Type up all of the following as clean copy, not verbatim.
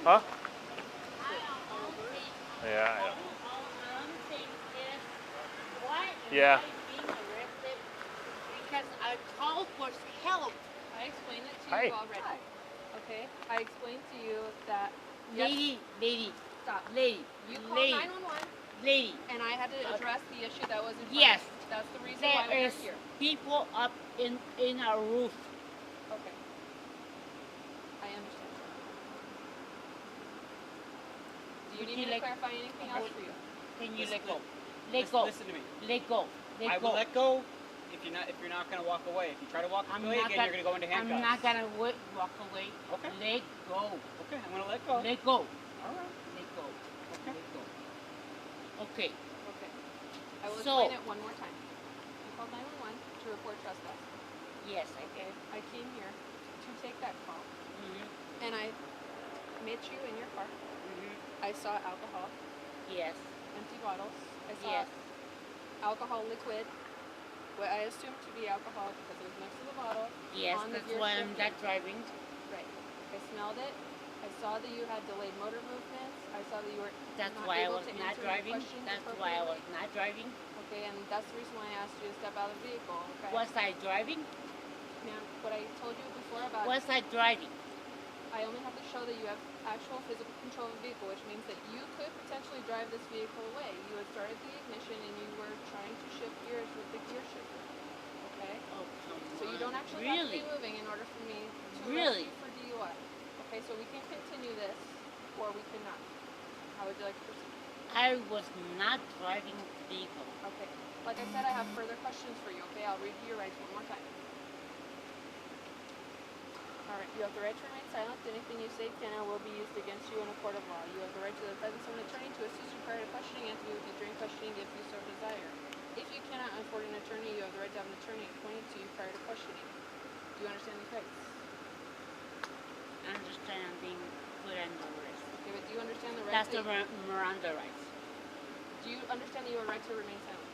Huh? All Yeah. I'm saying is, why am Yeah. I being arrested? Because I called for help. I explained it to Hi. you already. Okay? I explained to you that. Lady, Stop. lady, You called lady, 911, lady. and I had to address the issue that was in front Yes. of me. That's the reason why There we're is here. people up in our roof. Okay. I understand. Do you need me to clarify anything else for you? Can you Listen, let go? Let go. Listen to me. Let go. Let I go. will let go if you're not gonna walk away. If you try to walk away again, you're gonna go into handcuffs. I'm not gonna walk away. Okay. Let go. Okay, I'm gonna let go. Let go. All right. Let go. Okay. Let go. Okay. Okay. I will So- explain it one more time. You called 911 to report trespass. Yes, I Okay. can. I came here to take that call, Mm-hmm. and I met you in your car. Mm-hmm. I saw alcohol, Yes. empty bottles. I saw Yes. alcohol liquid, what I assumed to be alcohol because it was next to the bottle. Yes, on the that's gear why I'm shifter. not driving. Right. I smelled it. I saw that you had delayed motor movements. I saw that you were That's not why I able was to not answer my driving. questions That's why I was appropriately. not driving. Okay, and that's the reason why I asked you to step out of the vehicle. Okay. Was I driving? Ma'am, what I told you before about Was I driving? I only have to show that you have actual physical control of the vehicle, which means that you could potentially drive this vehicle away. You had started the ignition and you were trying to shift gears with the gear shifter. Okay? Oh, come on. So you don't actually Really? have to be moving in order for me to Really? arrest you for DUI. Okay, so we can continue this or we cannot. How would you like to proceed? I was not driving the vehicle. Okay. Like I said, I have further questions for you, okay? I'll read you your rights one more time. Alright, you have the right to remain silent. Anything you say can and will be used against you in a court of law. You have the right to the presence of an attorney to assist you prior to questioning and to be with you during questioning if you so desire. If you cannot afford an attorney, you have the right to have an attorney appointed to you prior to questioning. Do you understand these rights? I understand I'm being put under arrest. Okay, but do you understand the right That's the Miranda rights. Do you understand that you have a right to remain silent?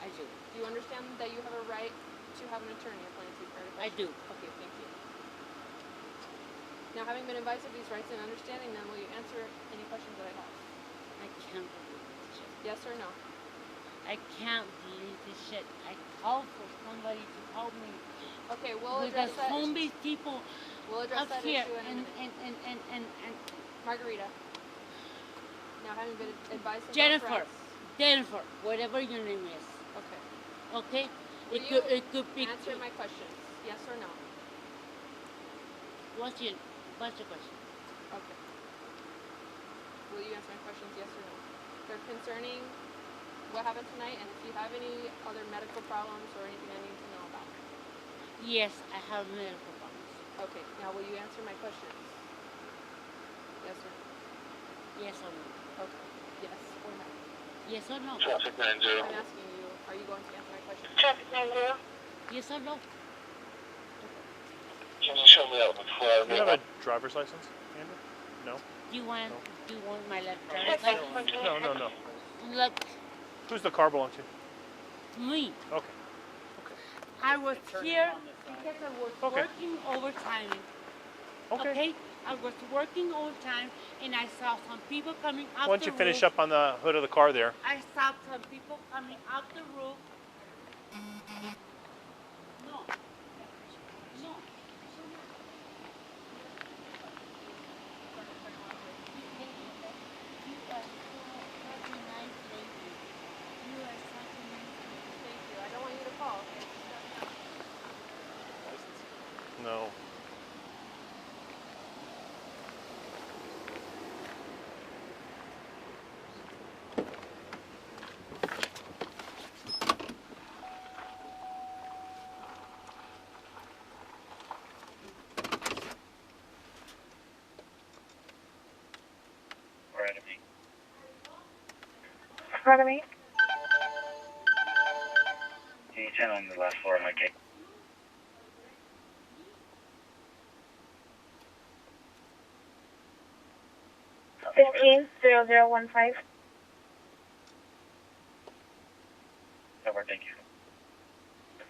I do. Do you understand that you have a right to have an attorney appointed to you prior to I questioning? do. Okay, thank you. Now, having been advised of these rights and understanding them, will you answer any questions that I have? I can't believe this shit. Yes or no? I can't believe this shit. I called for somebody to help me. Okay, we'll Because address that. homeless people We'll address up that here issue in a minute. and Margarita. Now, having been advised of Jennifer, those rights. Jennifer, whatever your name is. Okay. Okay? Will It could be. answer my questions? Yes or no? What's your question? Okay. Will you answer my questions? Yes or no? They're concerning what happened tonight, and if you have any other medical problems or anything I need to know about. Yes, I have medical problems. Okay. Now, will you answer my questions? Yes or no? Yes or no? Okay. Yes or no? Yes or no? Traffic 90. I'm asking you, are you going to answer my questions? Traffic 90. Yes or no? Can you show me that before I Do you have a driver's license, Andrew? No? Do you want my left Yes, driver's I- license? No. Look, Who's the car belong to? me. Okay. I was Turn here on this side. because I was Okay. working overtime. Okay. I was working overtime and I saw some people coming up Why don't you finish up on the hood of the car there? I saw some people coming out the roof. No. No. You are such a nice lady. You are such a nice lady. Thank you. I don't want you to fall. Okay? No. Right of me. Pardon me? Can you turn on the last floor of my cake? $150015. Over, thank you.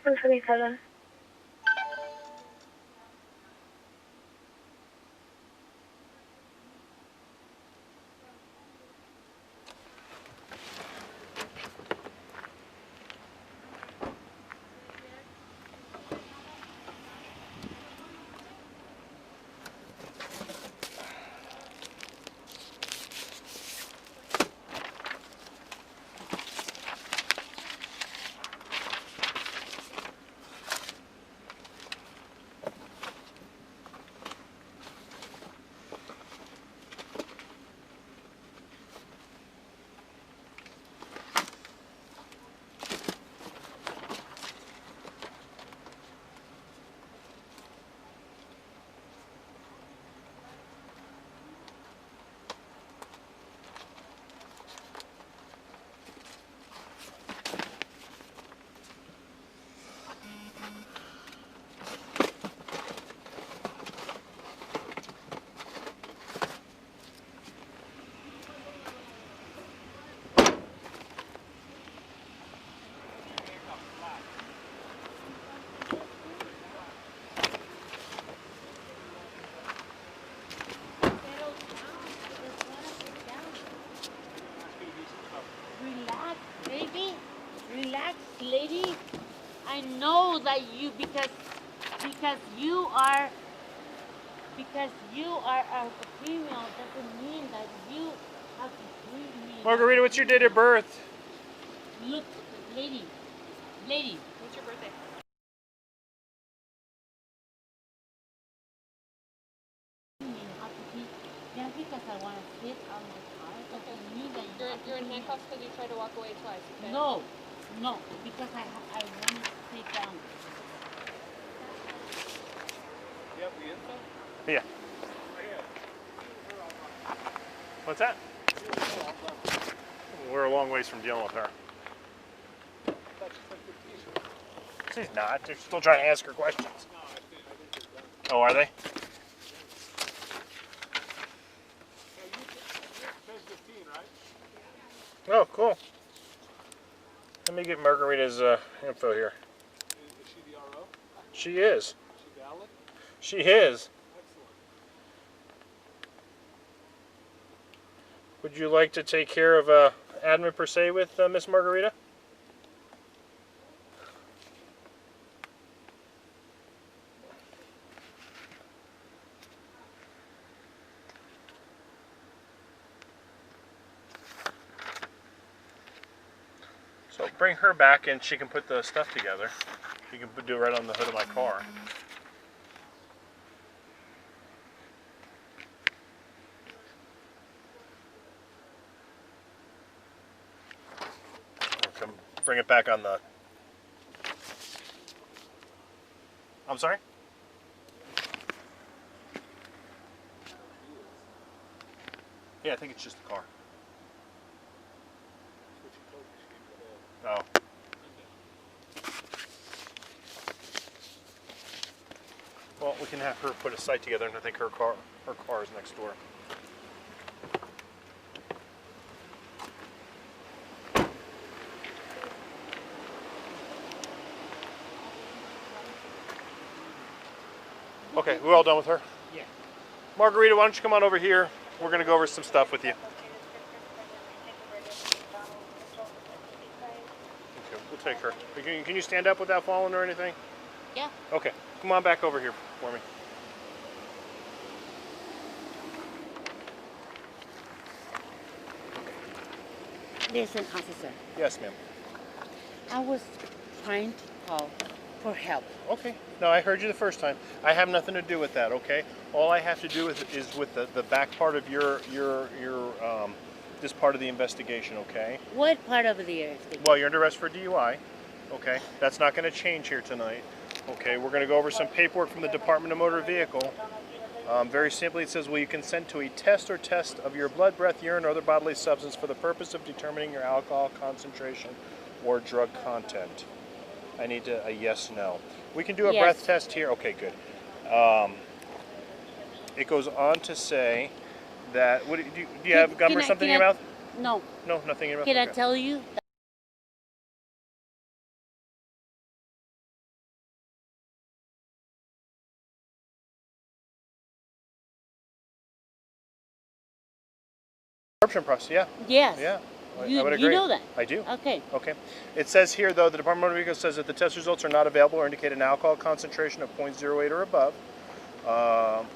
127. lady, I know that you because you are a female doesn't mean that you have to treat me. Margarita, what's your date of birth? Look, lady. What's your birthday? You have to be just because I want to sit on my car doesn't mean that You're in handcuffs because you tried to walk away twice, okay? No, because I want to sit down. You have the info? Yeah. What's that? We're a long ways from dealing with her. She's not. They're still trying to ask her questions. Oh, are they? Oh, cool. Let me get Margarita's info here. Is she the RO? She is. Is she valid? She is. Excellent. Would you like to take care of admin per se with Miss Margarita? So bring her back and she can put the stuff together. She can do it right on the hood of my car. Come bring it back on the... I'm sorry? Yeah, I think it's just the car. Oh. Well, we can have her put a site together, and I think her car is next door. Okay, we're all done with her? Yeah. Margarita, why don't you come on over here? We're going to go over some stuff with you. Okay, we'll take her. Can you stand up without falling or anything? Yeah. Okay, come on back over here for me. Listen, officer. Yes, ma'am. I was trying to call for help. Okay. No, I heard you the first time. I have nothing to do with that, okay? All I have to do with is with the back part of your this part of the investigation, okay? What part of the investigation? Well, you're under arrest for DUI, okay? That's not going to change here tonight, okay? We're going to go over some paperwork from the Department of Motor Vehicle. Very simply, it says, will you consent to a test or test of your blood, breath, urine, or other bodily substance for the purpose of determining your alcohol concentration or drug content? I need a yes, no. We can do a Yes. breath test here. Okay, good. It goes on to say that, do you have gum or something in your mouth? No. No, nothing in your mouth? Can I Okay. tell you? Prescription process, yeah. Yes. Yeah, I You, would you agree. know that. I do. Okay. Okay. It says here, though, the Department of Motor Vehicles says that the test results are not available or indicate an alcohol concentration of 0.08 or above,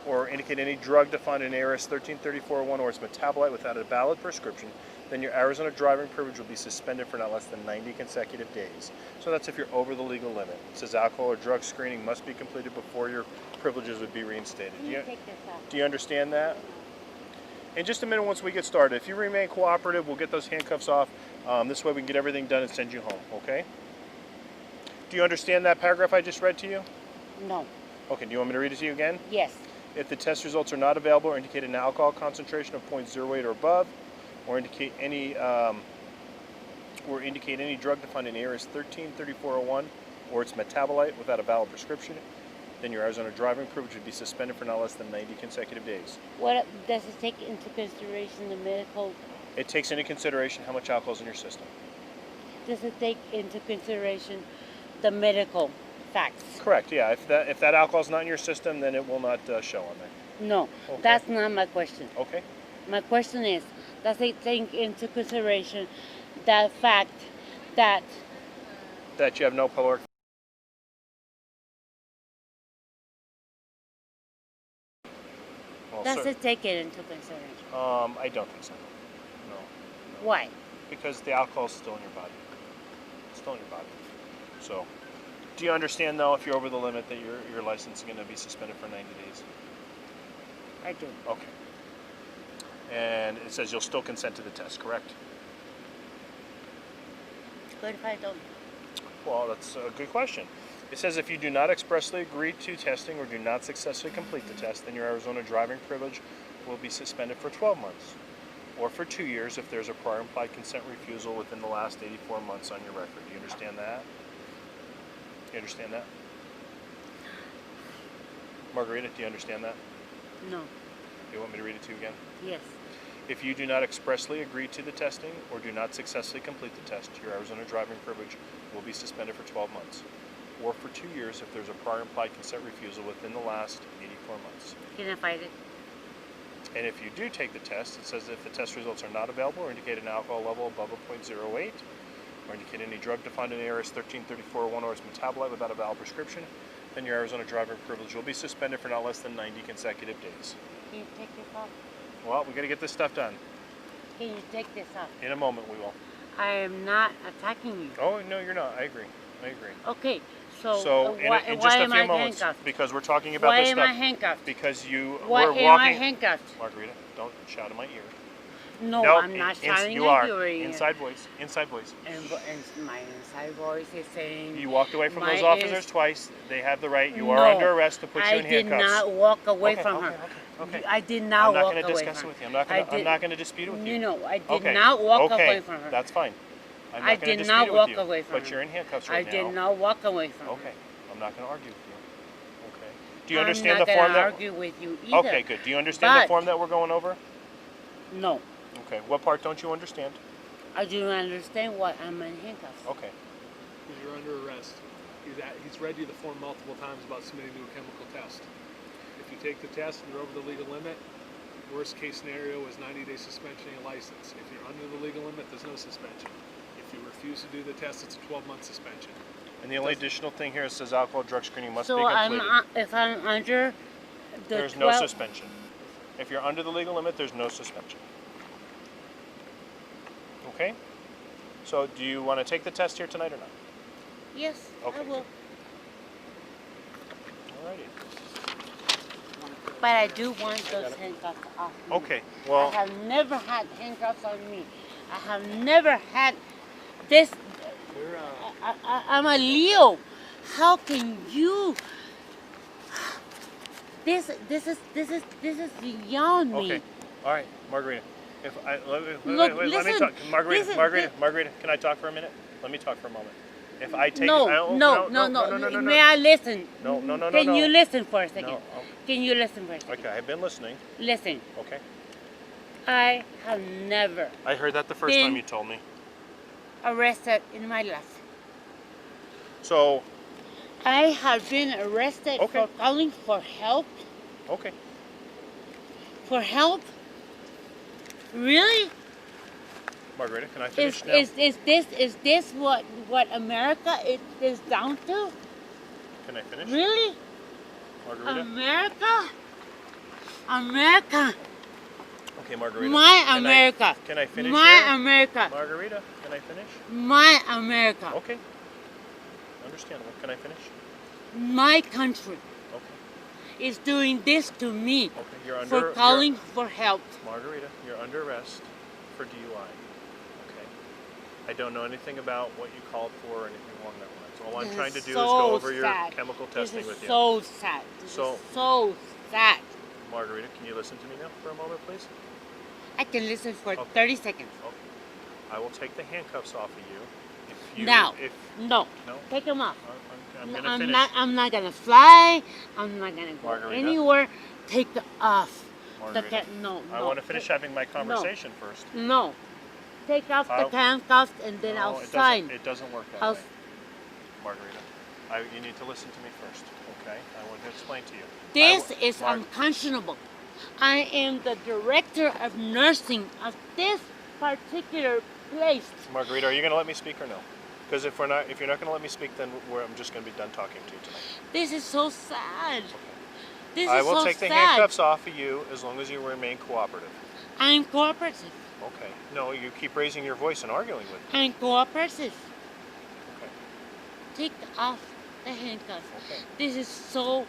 or indicate any drug defined in ARS 133401 or its metabolite without a valid prescription, then your Arizona driving privilege will be suspended for not less than 90 consecutive days. So that's if you're over the legal limit. It says alcohol or drug screening must be completed before your privileges would be reinstated. Can you take this off? Do you understand that? In just a minute, once we get started, if you remain cooperative, we'll get those handcuffs off. This way we can get everything done and send you home, okay? Do you understand that paragraph I just read to you? No. Okay, do you want me to read it to you again? Yes. If the test results are not available or indicate an alcohol concentration of 0.08 or above, or indicate any drug defined in ARS 133401 or its metabolite without a valid prescription, then your Arizona driving privilege would be suspended for not less than 90 consecutive days. What does it take into consideration the medical? It takes into consideration how much alcohol is in your system. Does it take into consideration the medical facts? Correct, yeah. If that alcohol is not in your system, then it will not show on there. No, Okay. that's not my question. Okay. My question is, does it take into consideration the fact that that you have no caloric. Well, Does it take it into consideration? I don't think so. No. Why? Because the alcohol is still in your body. It's still in your body. So, do you understand though, if you're over the limit, that your license is going to be suspended for 90 days? I do. Okay. And it says you'll still consent to the test, correct? But if I don't? Well, that's a good question. It says if you do not expressly agree to testing or do not successfully complete the test, then your Arizona driving privilege will be suspended for 12 months or for 2 years if there's a prior implied consent refusal within the last 84 months on your record. Do you understand that? You understand that? Margarita, do you understand that? No. Do you want me to read it to you again? Yes. If you do not expressly agree to the testing or do not successfully complete the test, your Arizona driving privilege will be suspended for 12 months or for 2 years if there's a prior implied consent refusal within the last 84 months. Can I fight it? And if you do take the test, it says if the test results are not available or indicate an alcohol level above a 0.08 or indicate any drug defined in ARS 133401 or its metabolite without a valid prescription, then your Arizona driving privilege will be suspended for not less than 90 consecutive days. Can you take this off? Well, we got to get this stuff done. Can you take this off? In a moment, we will. I am not attacking you. Oh, no, you're not. I agree. Okay, so, So in just why a am few I moments, handcuffed? because we're talking about Why this am stuff. I handcuffed? Because you Why were am I walking. handcuffed? Margarita, don't shout in my ear. No, Nope, I'm not ins- shouting You at are. your ear. Inside voice. Inside voice. And my inside voice is saying... You walked away from my those officers is- twice. They have the right. You are No, under arrest to put you I in did handcuffs. not walk away Okay, from okay, her. okay. I did not I'm not walk going to away discuss from it with her. you. I'm not going to dispute it with you. You know, I did Okay, not walk okay, away from her. That's fine. I'm I not going to did dispute not it walk with you. away from But her. you're in handcuffs I right now. did not walk away from her. Okay. I'm not going to argue with you. Okay. Do you I'm understand not the form gonna that? argue with you either. Okay, good. Do you understand the But- form that we're going over? No, Okay. What part don't you understand? I do not understand why I'm in handcuffs. Okay. Because you're under arrest. He's read you the form multiple times about submitting to a chemical test. If you take the test and you're over the legal limit, worst case scenario is 90-day suspension of your license. If you're under the legal limit, there's no suspension. If you refuse to do the test, it's a 12-month suspension. And the only additional thing here says alcohol drug screening must So be completed. if I'm under the There's 12... no suspension. If you're under the legal limit, there's no suspension. Okay? So do you want to take the test here tonight or not? Yes, Okay, I will. Alrighty. But I do want those handcuffs off me. Okay, I well, have never had handcuffs on me. I have never had this. We're, I'm a Leo. How can you? This is beyond me. okay. Alright, Margarita. If I, let me listen, talk. Margarita, listen, Margarita, can I talk for a minute? Let me talk for a moment. If I take No. no. May I listen? No. Can you listen for a second? No. Can you listen for a second? Okay, I've been listening. Listen. Okay. I have never I heard that the first time you told me. arrested in my life. So, I have been arrested Okay. for calling for help. okay. For help? Really? Margarita, can I finish now? Is this what America is down to? Can I finish? Really? Margarita? America. Okay, Margarita. My Can America. Can I finish My here? America. Margarita, can I finish? My America. Okay. Understandable. Can I finish? My country Okay. is doing this to me Okay. You're under. for calling for help. Margarita, you're under arrest for DUI. Okay. I don't know anything about what you called for or anything along that lines. All I'm This trying to is do is so go over your sad. chemical This testing is with you. so sad. This So- is so sad. Margarita, can you listen to me now for a moment, please? I can listen for Okay. 30 seconds. Okay. I will take the handcuffs off of you. If you Now. If No. no, Take them off. I'm No, gonna finish. I'm not gonna fly. I'm not gonna go Margarita? anywhere. Take the off. Margarita, No. I want to finish having my conversation first. No. Take off the I'll- handcuffs and then I'll it sign. It doesn't work that I'll way, Margarita. You need to listen to me first, okay? I want to explain to you. This is Mar- unconscionable. I am the director of nursing of this particular place. Margarita, are you going to let me speak or no? Because if you're not going to let me speak, then I'm just going to be done talking to you tonight. This is so sad. This I is will so take the sad. handcuffs off of you as long as you remain cooperative. I'm cooperative. Okay. No, you keep raising your voice and arguing with me. I'm cooperative. Okay. Take off the handcuffs. Okay. This is so.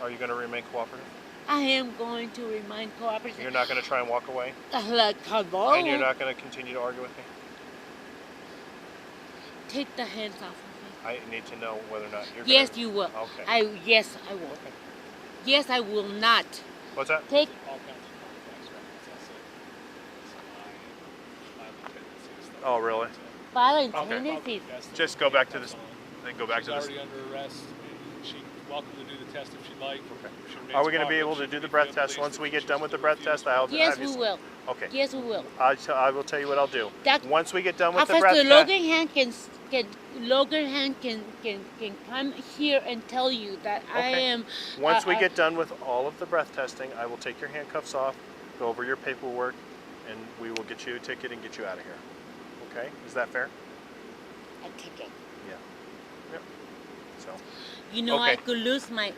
Are you going to remain cooperative? I am going to remain cooperative. You're not going to try and walk away? Like, hello? And you're not going to continue to argue with me? Take the hands off of me. I need to know whether or not you're Yes, gonna... you will. Okay. Yes, I will. Okay. Yes, I will not. What's that? Take. All kinds of contracts records, that's it. Oh, really? Violent Okay. tendencies. Just go back to this. Then go back She's to this. already under arrest. She's welcome to do the test if she'd like. Okay. She remains Are we going to be able cooperative. to do the She breath can test be once we released get if done with she the breath chooses test? to I'll Yes, have you... we will. Okay. Yes, we will. I will tell you what I'll do. That- Once we get done with the Officer breath test... Logan Hand can come here and tell you that I Okay. am. Once we get done with all of the breath testing, I will take your handcuffs off, go over your paperwork, and we will get you a ticket and get you out of here. Okay? Is that fair? a ticket. Yeah. Yep. So... You know, I Okay. could lose my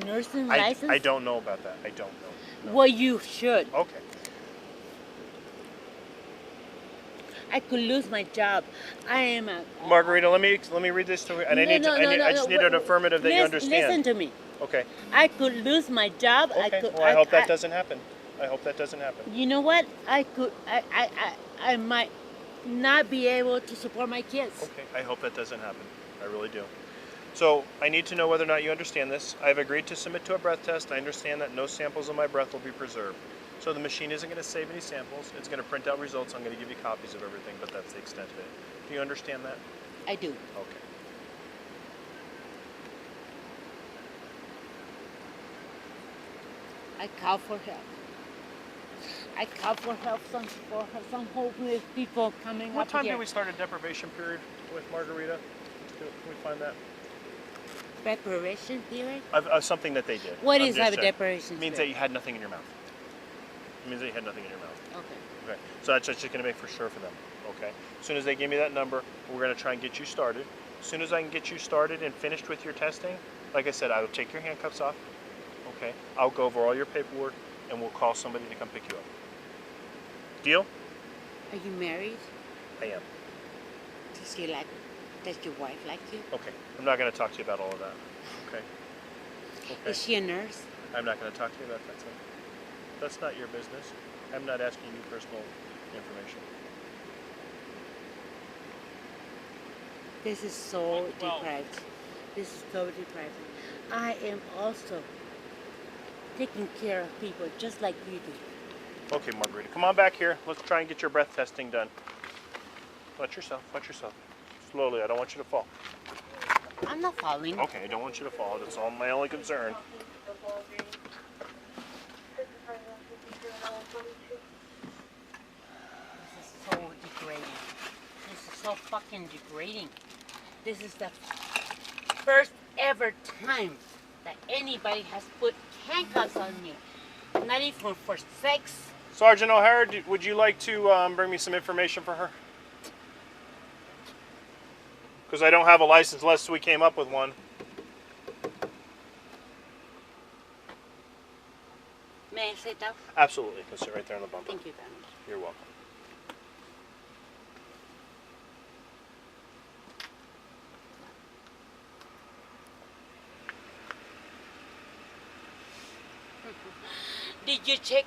nursing license. I don't know about that. I don't know. No. Well, you should. Okay. I could lose my job. I am a. Margarita, let me read this to you, and I just need an affirmative that you understand. Listen to me. Okay. I could lose my job. Okay. I hope that doesn't happen. I hope that doesn't happen. You know what? I might not be able to support my kids. Okay. I hope that doesn't happen. I really do. So I need to know whether or not you understand this. I've agreed to submit to a breath test. I understand that no samples of my breath will be preserved. So the machine isn't going to save any samples. It's going to print out results. I'm going to give you copies of everything, but that's the extent of it. Do you understand that? I do. Okay. I call for help. I call for help for some homeless people coming What up time here. did we start a deprivation period with Margarita? Can we find that? Preparation period? Of something that they did. What I'm is just a saying. deprivation It means that period? you had nothing in your mouth. It means that you had nothing in your mouth. Okay. Okay. So that's just going to make for sure for them. Okay. As soon as they give me that number, we're going to try and get you started. As soon as I can get you started and finished with your testing, like I said, I will take your handcuffs off. Okay. I'll go over all your paperwork, and we'll call somebody to come pick you up. Deal? Are you married? I am. Does your wife like you? Okay. I'm not going to talk to you about all of that. Okay. Okay. Is she a nurse? I'm not going to talk to you about that. Son. That's not your business. I'm not asking you personal information. This is so deprived. This is so deprived. I am also taking care of people just like you do. Okay, Margarita, come on back here. Let's try and get your breath testing done. Watch yourself. Watch yourself. Slowly. I don't want you to fall. I'm not falling. Okay, I don't want you to fall. That's all my only concern. This is so degrading. This is so fucking degrading. This is the first ever time that anybody has put handcuffs on me. Not even for sex. Sergeant O'Hara, would you like to bring me some information for her? Because I don't have a license unless we came up with one. May I sit down? Absolutely. You can sit right there on the bumper. Thank you very much. You're welcome. Did you check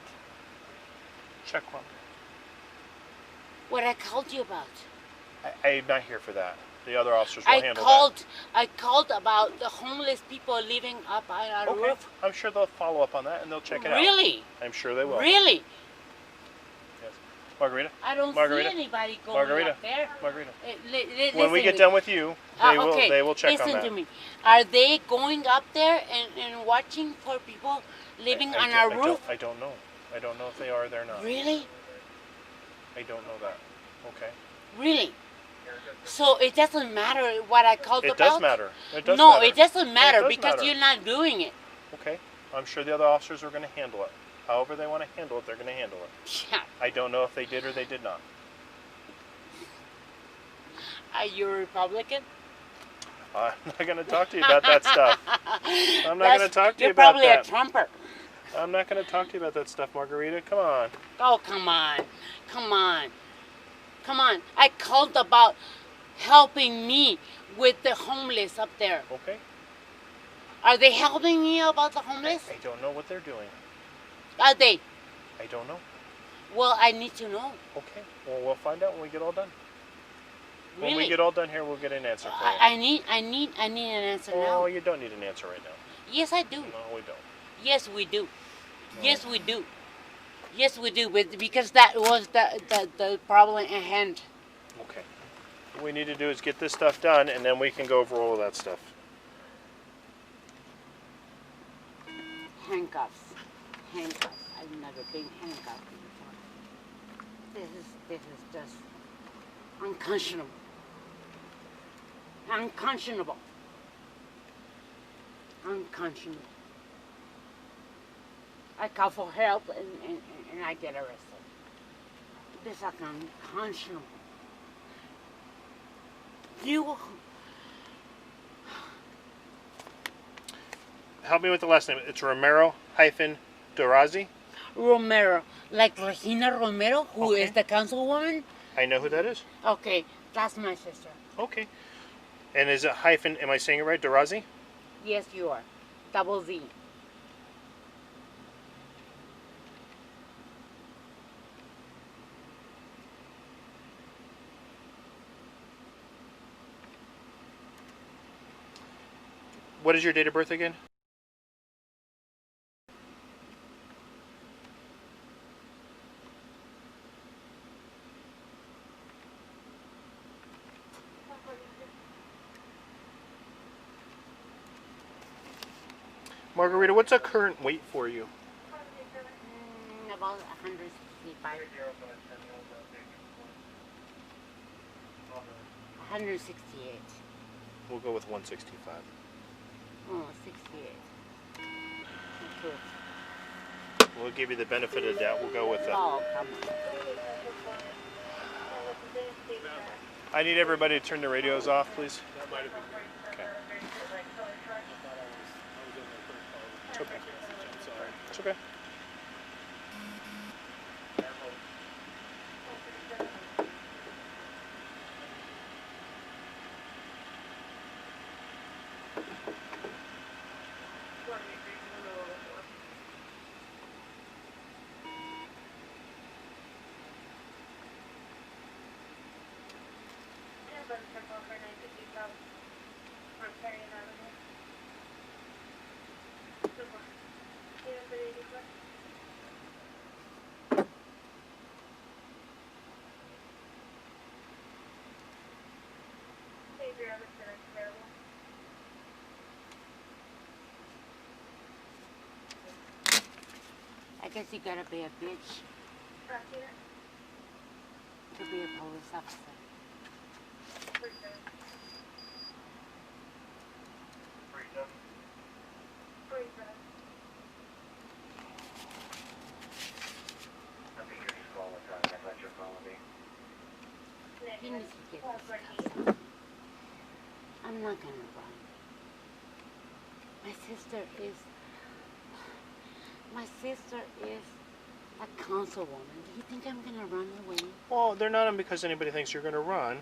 Check one. what I called you about? I'm not here for that. The other officers will handle I called about the homeless people living up on our that. Okay. roof. I'm sure they'll follow up on that and they'll check it out. Really? I'm sure they will. Really? Yes. Margarita? I don't Margarita? see anybody going Margarita? up there. Margarita. Listen When we to get me. done with you, Okay, they will check on listen that. to me. Are they going up there and watching for people living on our roof? I don't know. I don't know if they are there or not. Really? I don't know that. Okay. Really? So it doesn't matter what I called It about? does matter. It does No, matter. it doesn't matter does because matter. you're not doing it. Okay. I'm sure the other officers are going to handle it. However they want to handle it, they're going to handle it. Yeah. I don't know if they did or they did not. Are you a Republican? I'm not going to talk to you about that stuff. I'm not going to talk to you You're about probably that. a Trumper. I'm not going to talk to you about that stuff, Margarita. Come on. Oh, come on. Come on. Come on. I called about helping me with the homeless up there. Okay. Are they helping me about the homeless? I don't know what they're doing. Are they? I don't know. Well, I need to know. Okay. Well, we'll find out when we get all done. When we Really? get all done here, we'll get an answer for you. I need an answer now. Oh, you don't need an answer right now. Yes, I do. No, we don't. Yes, we do. No. Yes, we do. Yes, we do. But because that was the problem at hand. Okay. What we need to do is get this stuff done, and then we can go over all of that stuff. Handcuffs. Handcuffs. I've never been handcuffed before. This is just unconscionable. Unconscionable. Unconscionable. I call for help and I get arrested. This is unconscionable. You Help me with the last name. It's Romero hyphen Dorazi. Romero, like Regina Romero, who Okay. is the councilwoman. I know who that is. Okay, that's my sister. Okay. And is it hyphen, am I saying it right, Dorazi? Yes, you are. Double Z. What is your date of birth again? Margarita, what's a current weight for you? About 165. 168. We'll go with 165. Oh, 68. Okay. We'll give you the benefit of the doubt. We'll go with that. Oh, come on. I need everybody to turn their radios off, please. That might have been me. Okay. I thought I was in the first part. It's okay. I'm sorry. It's okay. I guess you gotta be a bitch to be a police officer. He needs to get this cuffs on. I'm not gonna run. My sister is a councilwoman. Do you think I'm gonna run away? Well, they're not on because anybody thinks you're going to run.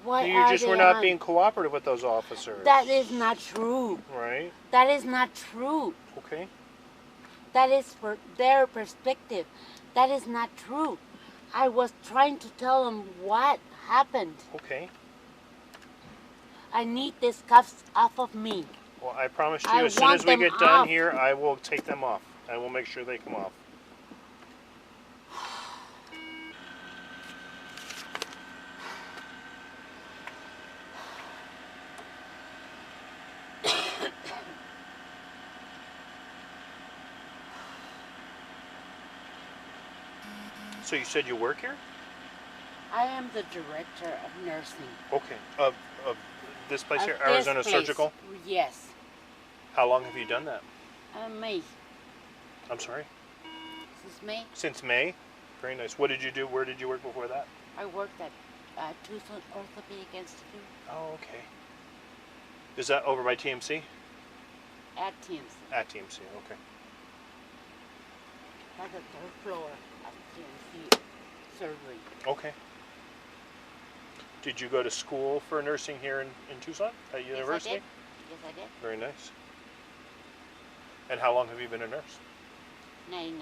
Why You are just they were not on? being cooperative with those officers. That is not true. Right? That is not true. Okay. That is for their perspective. That is not true. I was trying to tell them what happened. Okay. I need these cuffs off of me. Well, I promise you, I as soon want as we them get done off. here, I will take them off. I will make sure they come off. So you said you work here? I am the director of nursing. Okay. Of this place Of here, this Arizona place. Surgical? Yes. How long have you done that? Me. I'm sorry. Since May, Since May? Very nice. What did you do? Where did you work before that? I worked at Tucson Orthopedic Institute Oh, okay. Is that over by TMC? at TMC. At TMC, okay. That's the third floor of TMC surgery. Okay. Did you go to school for nursing here in Tucson at university? Yes, I did. Very nice. And how long have you been a nurse? 99.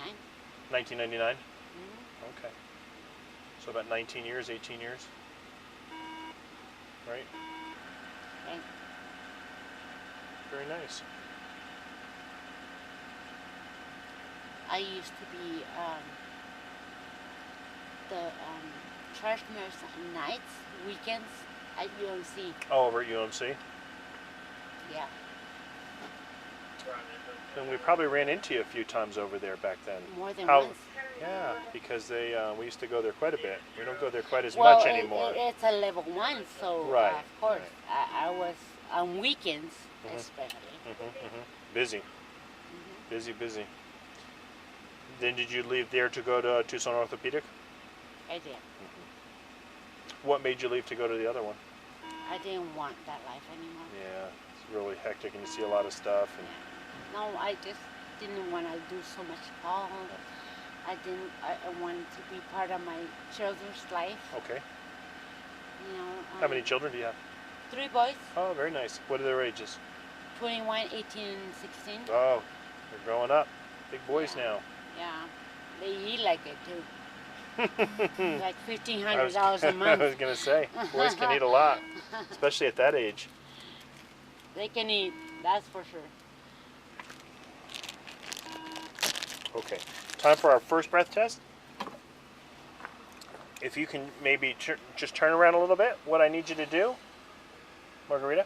1999? Mm-hmm. Okay. So about 19 years, 18 years? Right? And Very nice. I used to be the charge nurse on nights, weekends at UMC. Oh, over at UMC? Yeah. And we probably ran into you a few times over there back then. More than How- once. Yeah, because we used to go there quite a bit. We don't go there quite as Well, much anymore. it's a level 1, so Right, of course I was on weekends, especially. Busy. Mm-hmm. Busy. Then did you leave there to go to Tucson Orthopedic? I did. What made you leave to go to the other one? I didn't want that life anymore. Yeah, it's really hectic and you see a lot of stuff. And No, I just didn't want to do so much call. I wanted to be part of my children's life. okay. You know. How many children do you have? 3 boys, Oh, very nice. What are their ages? 21, 18, and 16. Oh, they're growing up. Big boys Yeah. Yeah, they eat like it too. now. Like I $1,500 a I month. was gonna say, boys can eat a lot, especially at that age. They can eat, that's for sure. Okay, time for our first breath test. If you can maybe just turn around a little bit, what I need you to do, Margarita,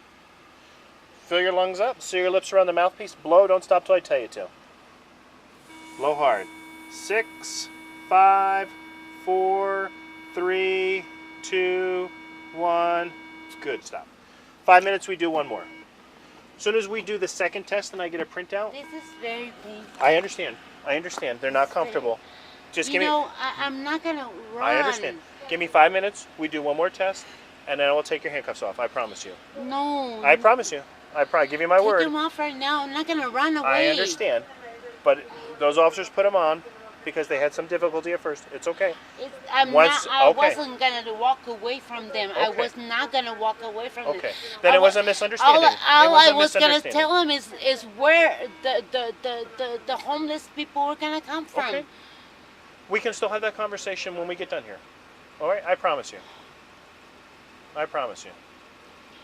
fill your lungs up, seal your lips around the mouthpiece, blow, don't stop till I tell you to. Blow hard. 6, 5, 4, 3, 2, 1. Good, stop. 5 minutes, we do one more. As soon as we do the second test and I get a printout, This is very painful. I understand. They're not comfortable. Just give me. I'm not gonna run. I understand. Give me 5 minutes. We do one more test, and then I will take your handcuffs off. I promise you. No. I promise you. Give you my Take word. them off right now. I'm not gonna run away. I understand, but those officers put them on because they had some difficulty at first. It's okay. I Okay. wasn't gonna walk away from them. I Okay. was not gonna walk away from them. Okay. Then it was a misunderstanding. All I It was a gonna misunderstanding. tell him is where the homeless people were gonna come from. Okay. We can still have that conversation when we get done here. All right? I promise you. I promise you.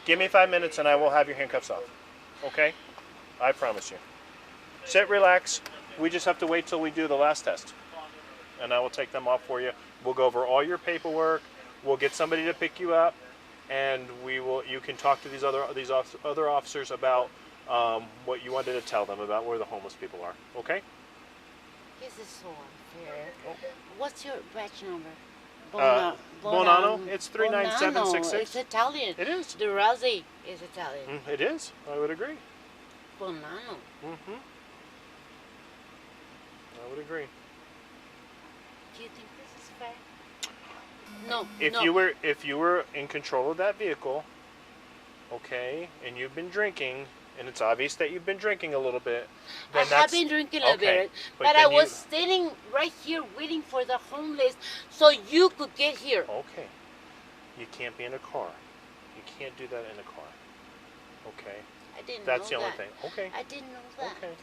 Give me 5 minutes and I will have your handcuffs off. Okay? I promise you. Sit, relax. We just have to wait till we do the last test. And I will take them off for you. We'll go over all your paperwork. We'll get somebody to pick you up, and you can talk to these other officers about what you wanted to tell them about where the homeless people are. Okay? This is so unfair. What's your badge number? Bonanno. It's 39766. Bonanno. It's Italian. It is. The Rossi is Italian. It is. I would agree. Bonanno. Mm-hmm. I would agree. Do you think this is fair? No. If no. you were in control of that vehicle, okay, and you've been drinking, and it's obvious that you've been drinking a little bit, then I have been drinking a bit, but I then was standing right here waiting for the homeless so you could get here. Okay. You can't be in a car. You can't do that in a car. Okay. I didn't That's know the only that. thing. Okay. I didn't know that. Okay.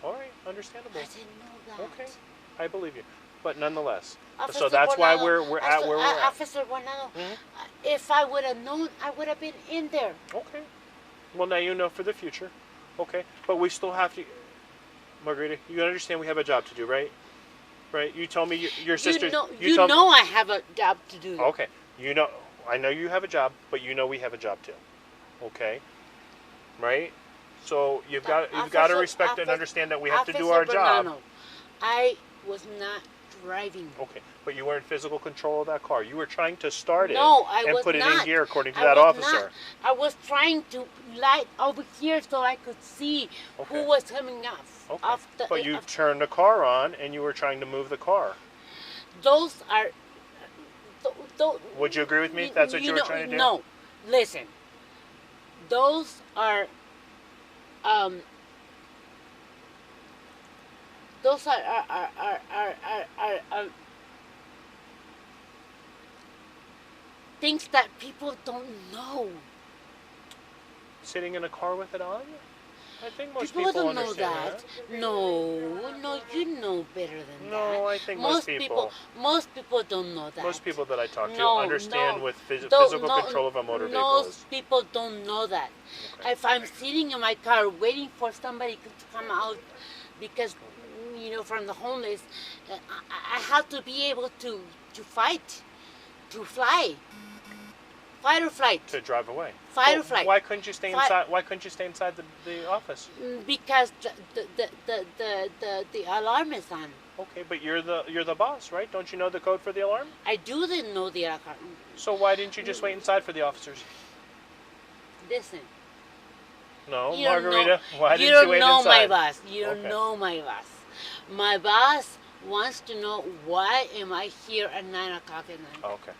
All right. Understandable. I didn't know that. Okay. I believe you. But nonetheless. Officer So that's why Bonanno, we're at where we're at. Officer Bonanno, Mhm. if I would have known, I would have been in there. Okay. Well, now you know for the future. Okay. But we still have to. Margarita, you understand we have a job to do, right? Right? You told me your sister. You know I have a job to do. Okay. You know, I know you have a job, but you know we have a job too. Okay. Right? So you've got to respect and understand that we have to do our job. Bonanno, I was not driving. Okay, but you were in physical control of that car. You were trying to start it No, I and was put it not. in gear, according to I that was officer. not. I was trying to light over here so I could see Okay. who was coming off. Okay. Off the, But you off- turned the car on and you were trying to move the car. Those are. Would you agree with me if that's what you were trying to do? No, listen. Those are. Those are things that people don't know. Sitting in a car with it on? I think most People people don't know understand that. No, you know better than that. No, I think most people don't know that. Most people that I talk to No, understand no. what Don't- physical no, control of a motor vehicle Most is. people don't know that. Okay. If I'm sitting in my car waiting for somebody to come out because, from the homeless, I have to be able to fight, to fly. Fight or flight. To drive away. Fight Well, or flight. Why couldn't you stay Fight. inside? Why couldn't you stay inside the office? Because the alarm is on. Okay, but you're the boss, right? Don't you know the code for the alarm? I do know the alarm. So why didn't you just wait inside for the officers? Listen. No, You don't Margarita. know, Why you didn't don't you wait know inside? my boss. You don't Okay. know my boss. My boss wants to know why am I here at 9 o'clock at night. Oh, okay.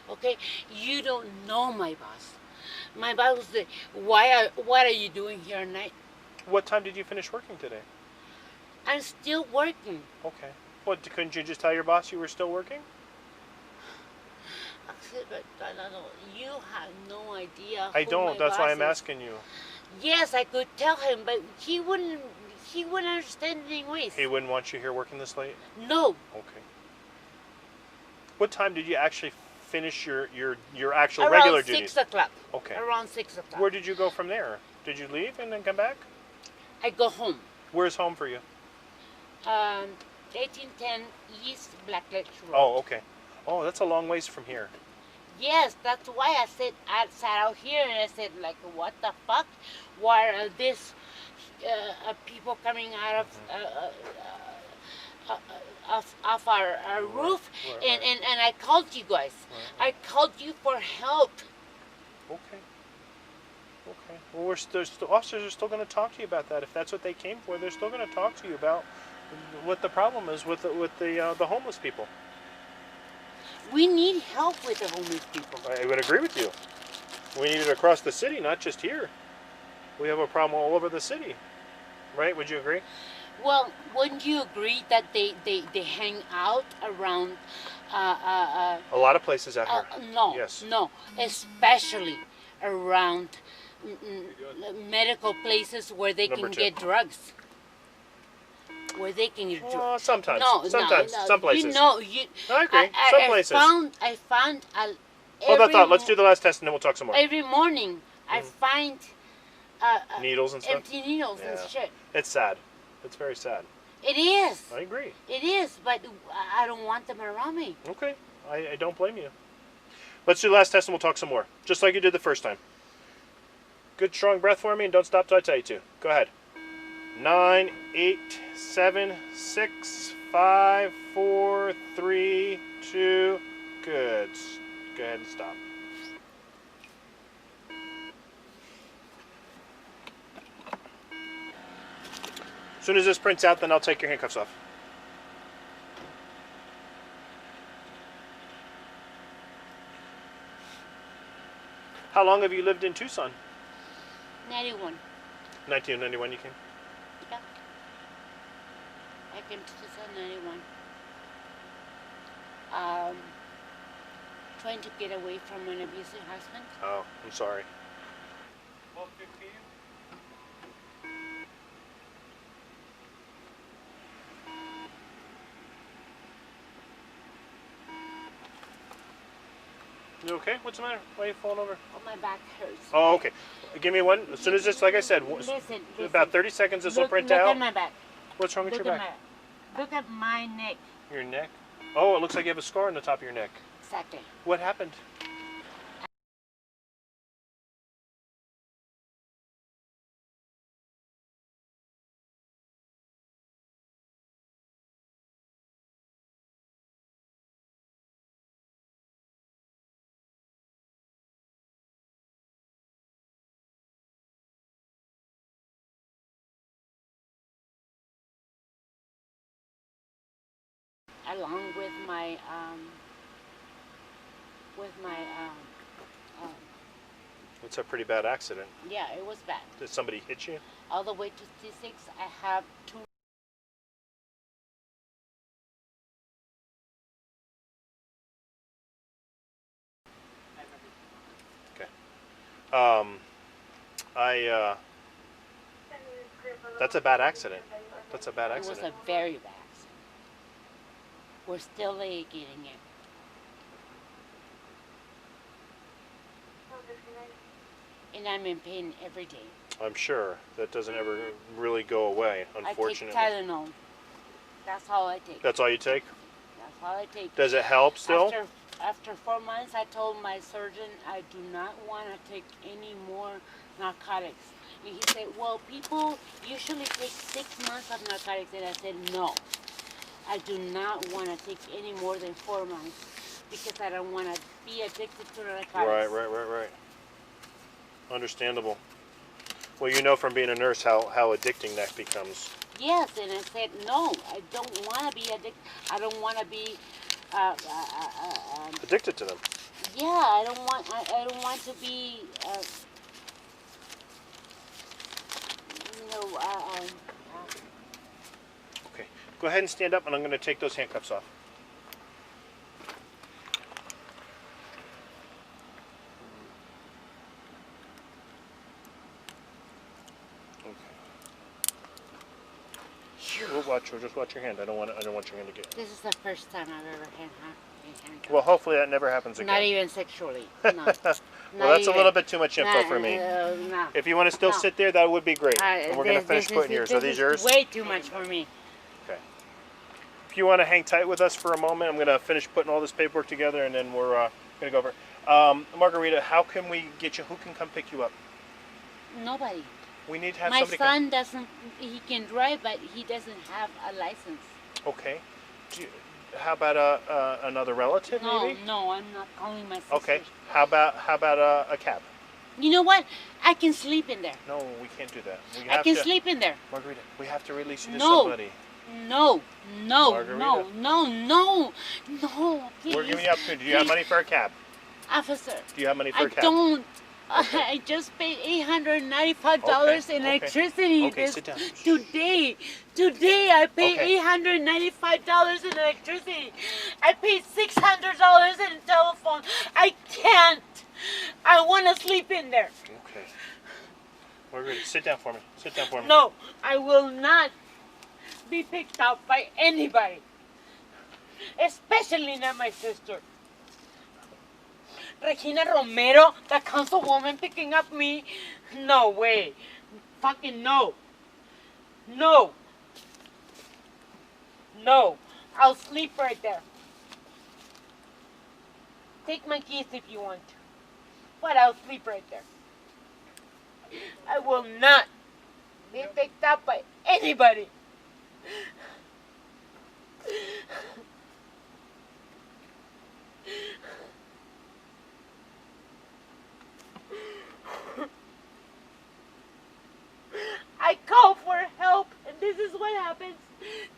Okay, you don't know my boss. My boss will say, what are you doing here at night? What time did you finish working today? I'm still working. Okay. What, couldn't you just tell your boss you were still working? I said, but you have no idea. I who don't. my That's why boss I'm is. asking you. Yes, I could tell him, but he wouldn't understand anyways. He wouldn't want you here working this late? No, Okay. What time did you actually finish your actual around regular 6 duties? o'clock. Okay. Around 6 o'clock. Where did you go from there? Did you leave and then come back? I go home. Where's home for you? 1810 East Blackledge Road. Oh, okay. Oh, that's a long ways from here. Yes, that's why I sat out here and I said, like, what the fuck? Why are this people coming out of off our roof? Right. And I called you guys. Right. I called you for help. Okay. Okay. Well, the officers are still going to talk to you about that. If that's what they came for, they're still going to talk to you about what the problem is with the homeless people. We need help with the homeless people. I would agree with you. We need it across the city, not just here. We have a problem all over the city, right? Would you agree? Well, wouldn't you agree that they hang out around? A lot of places out here. No, Yes. no, especially around medical places where they Number can 2. get drugs. Where they can get drugs. Sometimes. No, Sometimes. no, Some places. You know, I agree. Some places. I found. Hold that thought. Let's do the last test and then we'll talk some more. Every morning, I find Needles and stuff. empty needles and Yeah. shit. It's sad. It's very sad. It is. I agree. It is, but I don't want them around me. Okay. I don't blame you. Let's do the last test and we'll talk some more. Just like you did the first time. Good strong breath for me and don't stop till I tell you to. Go ahead. 9, 8, 7, 6, 5, 4, 3, 2. Good. Go ahead and stop. As soon as this prints out, then I'll take your handcuffs off. How long have you lived in Tucson? 91. 1991 you came? Yeah. I came to Tucson 91. Trying to get away from an abusive husband. Oh, I'm sorry. You okay? What's the matter? Why are you falling over? Oh, my back hurts. Oh, okay. Give me one. As soon as this, like I said, Listen. about 30 seconds this will Look print at out. my back. What's wrong with your back? Look at my neck. Your neck? Oh, it looks like you have a scar on the top of your neck. Exactly. What happened? along with my It's a pretty bad accident. yeah, it was bad. Did somebody hit you? All the way to C6, I have 2. That's a bad accident. That's a bad It was accident. a very bad accident. We're still litigating it. And I'm in pain every day. I'm sure that doesn't ever really go away, unfortunately. I take Tylenol. That's all I take. That's all you take? That's all I take. Does it help still? After 4 months, I told my surgeon I do not want to take any more narcotics. And he said, well, people usually take 6 months of narcotics. And I said, no, I do not want to take any more than 4 months because I don't want to be addicted to narcotics. Right. Understandable. Well, you know from being a nurse how addicting that becomes. Yes, and I said, no, I don't want to be addicted. I don't want to be Addicted to them. yeah, I don't want to be Okay. Go ahead and stand up, and I'm going to take those handcuffs off. Just watch your hand. I don't want your hand to get. This is the first time I've ever been handcuffed. Well, hopefully that never happens again. Not even sexually. No. Well, that's a little bit too much info for me. No. If you want to still No. sit there, that would be great. And we're going to finish putting yours. Are these yours? Way too much for me. Okay. If you want to hang tight with us for a moment, I'm going to finish putting all this paperwork together, and then we're going to go over. Margarita, how can we get you? Who can come pick you up? Nobody. We need to have My somebody. son doesn't. He can drive, but he doesn't have a license. Okay. How about another relative, No, maybe? no, I'm not calling my sister. Okay. How about a cab? You know what? I can sleep in there. No, we can't do that. We I have can to, sleep in there. Margarita, we have to release you to No. somebody. No, Margarita. no, please. We're giving you opportunity. Do you have money for a cab? Officer, Do you have money for I a cab? don't. Okay. I just paid $895 Okay, in okay. electricity. Okay, sit down. Today I paid Okay. $895 in electricity. I paid $600 in telephone. I can't. I want to sleep in there. Okay. Margarita, sit down for me. Sit down for me. No, I will not be picked up by anybody, especially not my sister. Regina Romero, the councilwoman picking up me? No way. Fucking no. No. No. I'll sleep right there. Take my keys if you want to. But I'll sleep right there. I will not be picked up by anybody. I call for help, and this is what happens.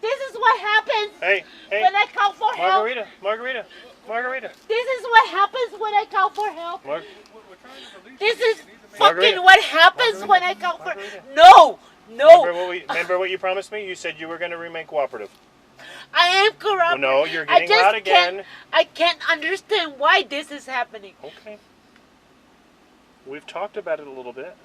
This is what happens Hey, when I call for help. Margarita. This is what happens when I call for help. We're trying to release This you. is You need to make- fucking Margarita. what happens when I call for Margarita. No. Remember what you promised me? You said you were going to remain cooperative. I am corrupt. Well, no, you're getting loud again. I can't understand why this is happening. Okay. We've talked about it a little bit.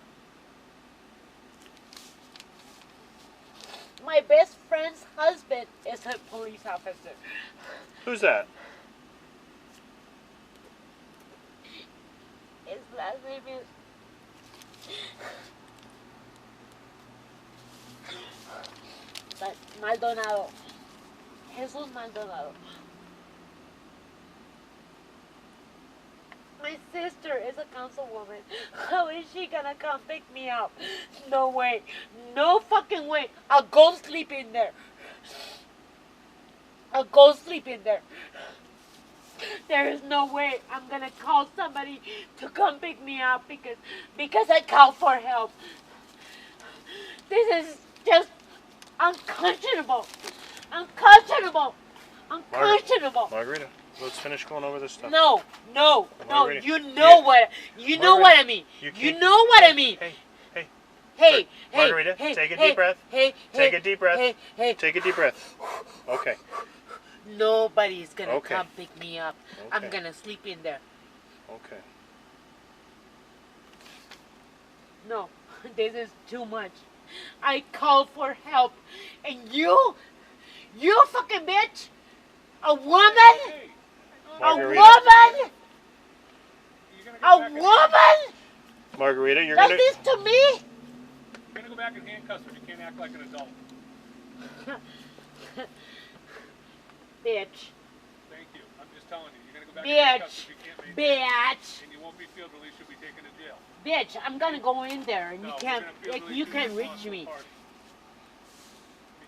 My best friend's husband is a police officer. Who's that? His last name is Maldonado. Jesus Maldonado. My sister is a councilwoman. How is she gonna come pick me up? No way. No fucking way. I'll go sleep in there. I'll go sleep in there. There is no way I'm gonna call somebody to come pick me up because I called for help. This is just unconscionable. Unconscionable. unconscionable. Margarita, let's finish going over this stuff. No, Margarita, you know you- what, you know what I mean. You You keep- know what I mean. Hey, Hey, Margarita, hey, take a hey, deep breath. Hey, Take hey, a deep breath. Hey, Take a deep breath. Okay. Nobody's gonna Okay. come pick me up. I'm Okay. gonna sleep in there. Okay. No, this is too much. I called for help, and you fucking bitch, a woman, Margarita. a woman Margarita, you're does gonna. this to me? You're gonna go back in handcuffs, but you can't act like an adult. Bitch, Thank you. I'm just telling you. You're gonna go back in handcuffs bitch, if you can't make it. bitch, And you won't be field released. You'll be taken to jail. bitch. I'm gonna go in there, and No, you we're can't, gonna field release you to can't the reach responsible me. party.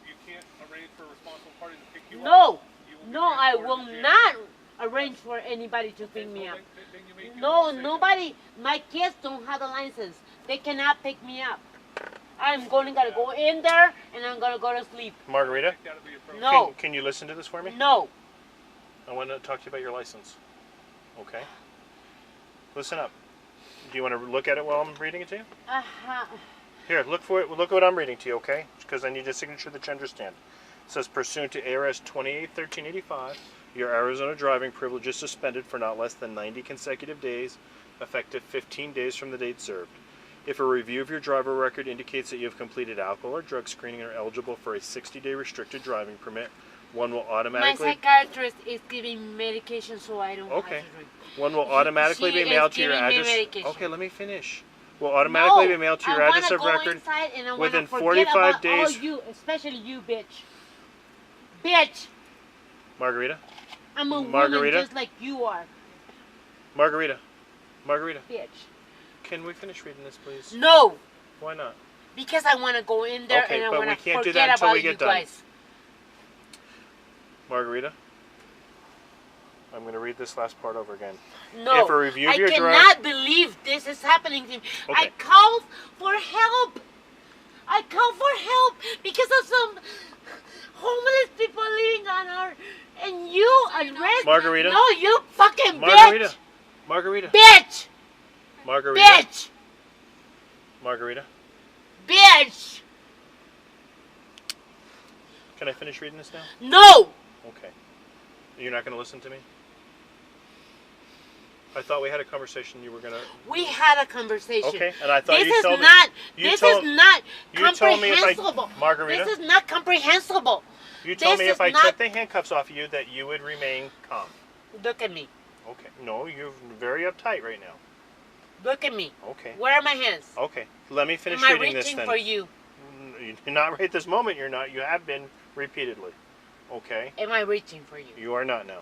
If you can't arrange for a responsible party to pick you up, No, you will be no, I transported will to jail. not arrange for anybody to pick me Well, up. then you make your No, own decision. nobody. My kids don't have a license. They cannot pick me up. I'm gotta go in there, and I'm gonna go to sleep. Margarita, That'll be appropriate. No, can you listen to this for me? no. I want to talk to you about your license. Okay. Listen up. Do you want to look at it while I'm reading it to you? Here, look for it. Look at what I'm reading to you, okay? Because I need a signature that you understand. It says, pursuant to ARS 281385, your Arizona driving privilege is suspended for not less than 90 consecutive days, effective 15 days from the date served. If a review of your driver record indicates that you have completed alcohol or drug screening and are eligible for a 60-day restricted driving permit, one will My automatically psychiatrist is giving medication, so I don't Okay. have to drink. one will automatically She be mailed is to your giving me address. medication. Okay, let me finish. Will automatically No, be mailed to your I address wanna of go record inside and I wanna within forget 45 about days. all you, especially you, bitch. Bitch, Margarita, I'm a woman Margarita? just like you are, Margarita, bitch. can we finish reading this, please? No, Why not? because I want to go in there Okay, and I but want we to can't do forget that until about we get you done. guys. Margarita, I'm going to read this last part over again. No, If a review of I your cannot believe this is happening to me. I Okay. called for help. I called for help because of some homeless people living on our, and you arrest. Margarita? No, you fucking Margarita, bitch. Margarita, Bitch. Margarita, Bitch. Margarita. Bitch. Can I finish reading this now? No. Okay. You're not going to listen to me? I thought we had a conversation. You were going to. We had a conversation. Okay, and I thought This you is told me. not. you This told- is not you told me if I- comprehensible. Margarita? This is not comprehensible. You told This me is if I not- took the handcuffs off you that you would remain calm. Look at me. Okay. No, you're very uptight right now. Look at me. Okay. Where are my hands? Okay. Let me finish Am I reading this reaching then. for you? You're not right this moment. You're not. You have been repeatedly. Okay. Am I reaching for you? You are not now.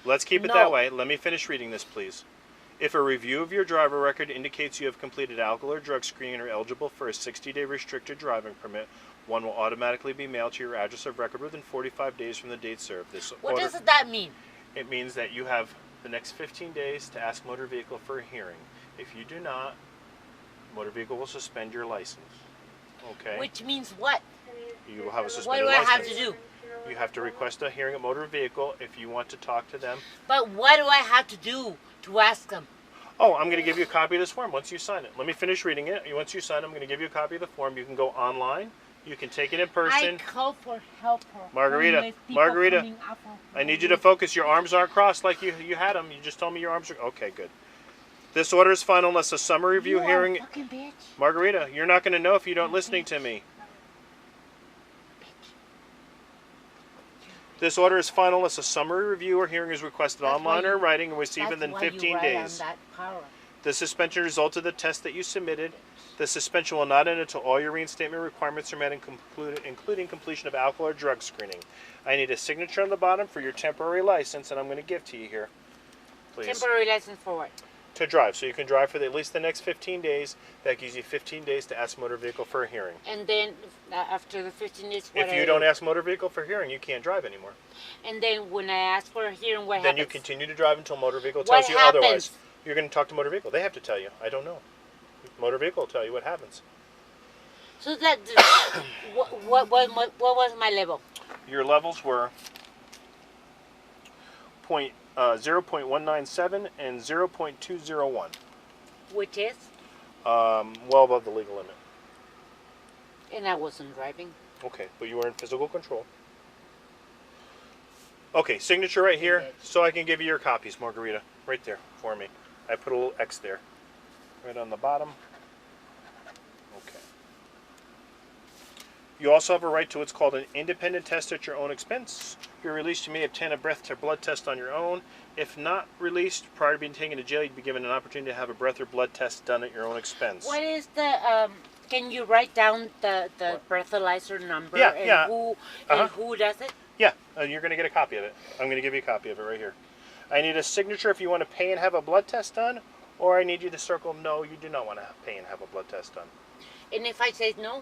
Let's keep it No. that way. Let me finish reading this, please. If a review of your driver record indicates you have completed alcohol or drug screening and are eligible for a 60-day restricted driving permit, one will automatically be mailed to your address of record within 45 days from the date served. This What order, does that mean? it means that you have the next 15 days to ask motor vehicle for a hearing. If you do not, motor vehicle will suspend your license. Okay? Which means what? You will have a What suspended do I license. have to do? You have to request a hearing at motor vehicle if you want to talk to them. But what do I have to do to ask them? Oh, I'm going to give you a copy of this form once you sign it. Let me finish reading it. Once you sign it, I'm going to give you a copy of the form. You can go online. You can take it in person. I call for help. For Margarita, homeless people Margarita, coming up of I need you to focus. Your arms aren't crossed like you had them. You just told me your arms are... Okay, good. This order is final unless a summary review You are hearing... a fucking bitch. Margarita, you're not going to know if you don't listening to me. This order is final unless a summary review or hearing is requested That's online why or you- in writing and received That's within why 15 you write days. On that power. The suspension resulted the test that you submitted. The suspension will not end until all your reinstatement requirements are met, including completion of alcohol or drug screening. I need a signature on the bottom for your temporary license, and I'm going to give to you here, please. Temporary license for what? To drive, so you can drive for at least the next 15 days. That gives you 15 days to ask motor vehicle for a hearing. And then after the 15 days, what If you don't ask motor vehicle for hearing, you can't drive anymore. And then when I ask for a hearing, what Then happens? you continue to drive until motor vehicle What tells you happens? otherwise. You're going to talk to motor vehicle. They have to tell you. I don't know. Motor vehicle will tell you what happens. So that what was my level? Your levels were 0.197 and 0.201. Which is? Well above the legal limit. And I wasn't driving. Okay, but you were in physical control. Okay, signature right here, so I can give you your copies, Margarita. Right there for me. I put a little X there. Right on the bottom. Okay. You also have a right to what's called an independent test at your own expense. If you're released, you may obtain a breath or blood test on your own. If not released, prior to being taken to jail, you'd be given an opportunity to have a breath or blood test done at your own expense. What is the, can you write down the breathalyzer number? Yeah, and yeah. Who does it? Yeah, you're going to get a copy of it. I'm going to give you a copy of it right here. I need a signature if you want to pay and have a blood test done, or I need you to circle no, you do not want to pay and have a blood test done. And if I say no,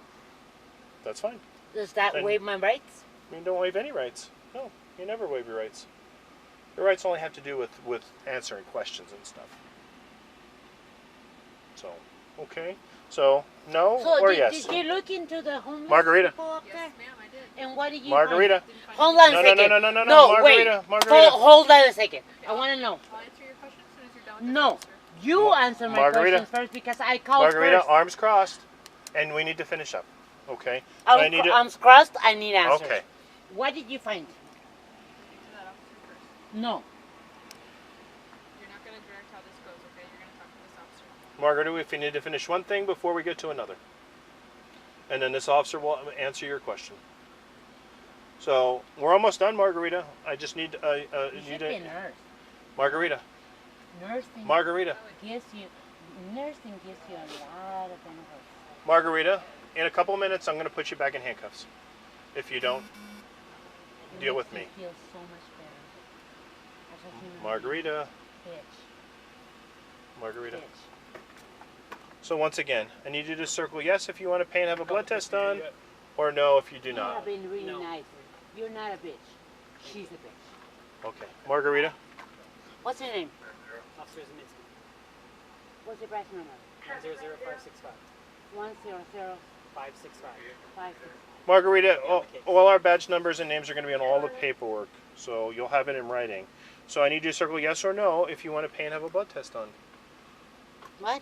That's fine. does that Then- waive my rights? You don't waive any rights. No, you never waive your rights. Your rights only have to do with answering questions and stuff. So, okay. So, no So or did, yes? did you look into the homeless Margarita. people up there? Yes, ma'am, I did. And what did you Margarita. Didn't find Hold anything. on a No, no, second. no, no, no, no, Margarita, wait. Margarita. Hold on a second. I want to know. I'll answer your question as soon as you're done with the No. answer. You answer my Margarita. questions first because I called Margarita, first. arms crossed, and we need to finish up. Okay? So I need to. Arms crossed. I need answers. Okay. What did you find? Speak to that officer first. No. You're not going to direct how this goes, okay? You're going to talk to this officer. Margarita, if you need to finish one thing before we get to another. And then this officer will answer your question. So, we're almost done, Margarita. I just need You need should be a nurse. Margarita. Nursing Margarita. gives you nursing gives you a lot of benefits. Margarita, in a couple minutes I'm going to put you back in handcuffs. If you don't It deal makes with me. you feel so much better. As a human Margarita. being. Margarita. Bitch. So once again, I need you to circle yes if you want to pay and have a blood test done, or no if you do You not. have been really No. nice. You're not a bitch. She's a bitch. Okay. Margarita. What's your name? Officer Zeminski. What's your badge number? 100-565. 100 565. 56. Margarita, all our badge numbers and names are going to be on all the paperwork, so you'll have it in writing. So I need you to circle yes or no if you want to pay and have a blood test done. What?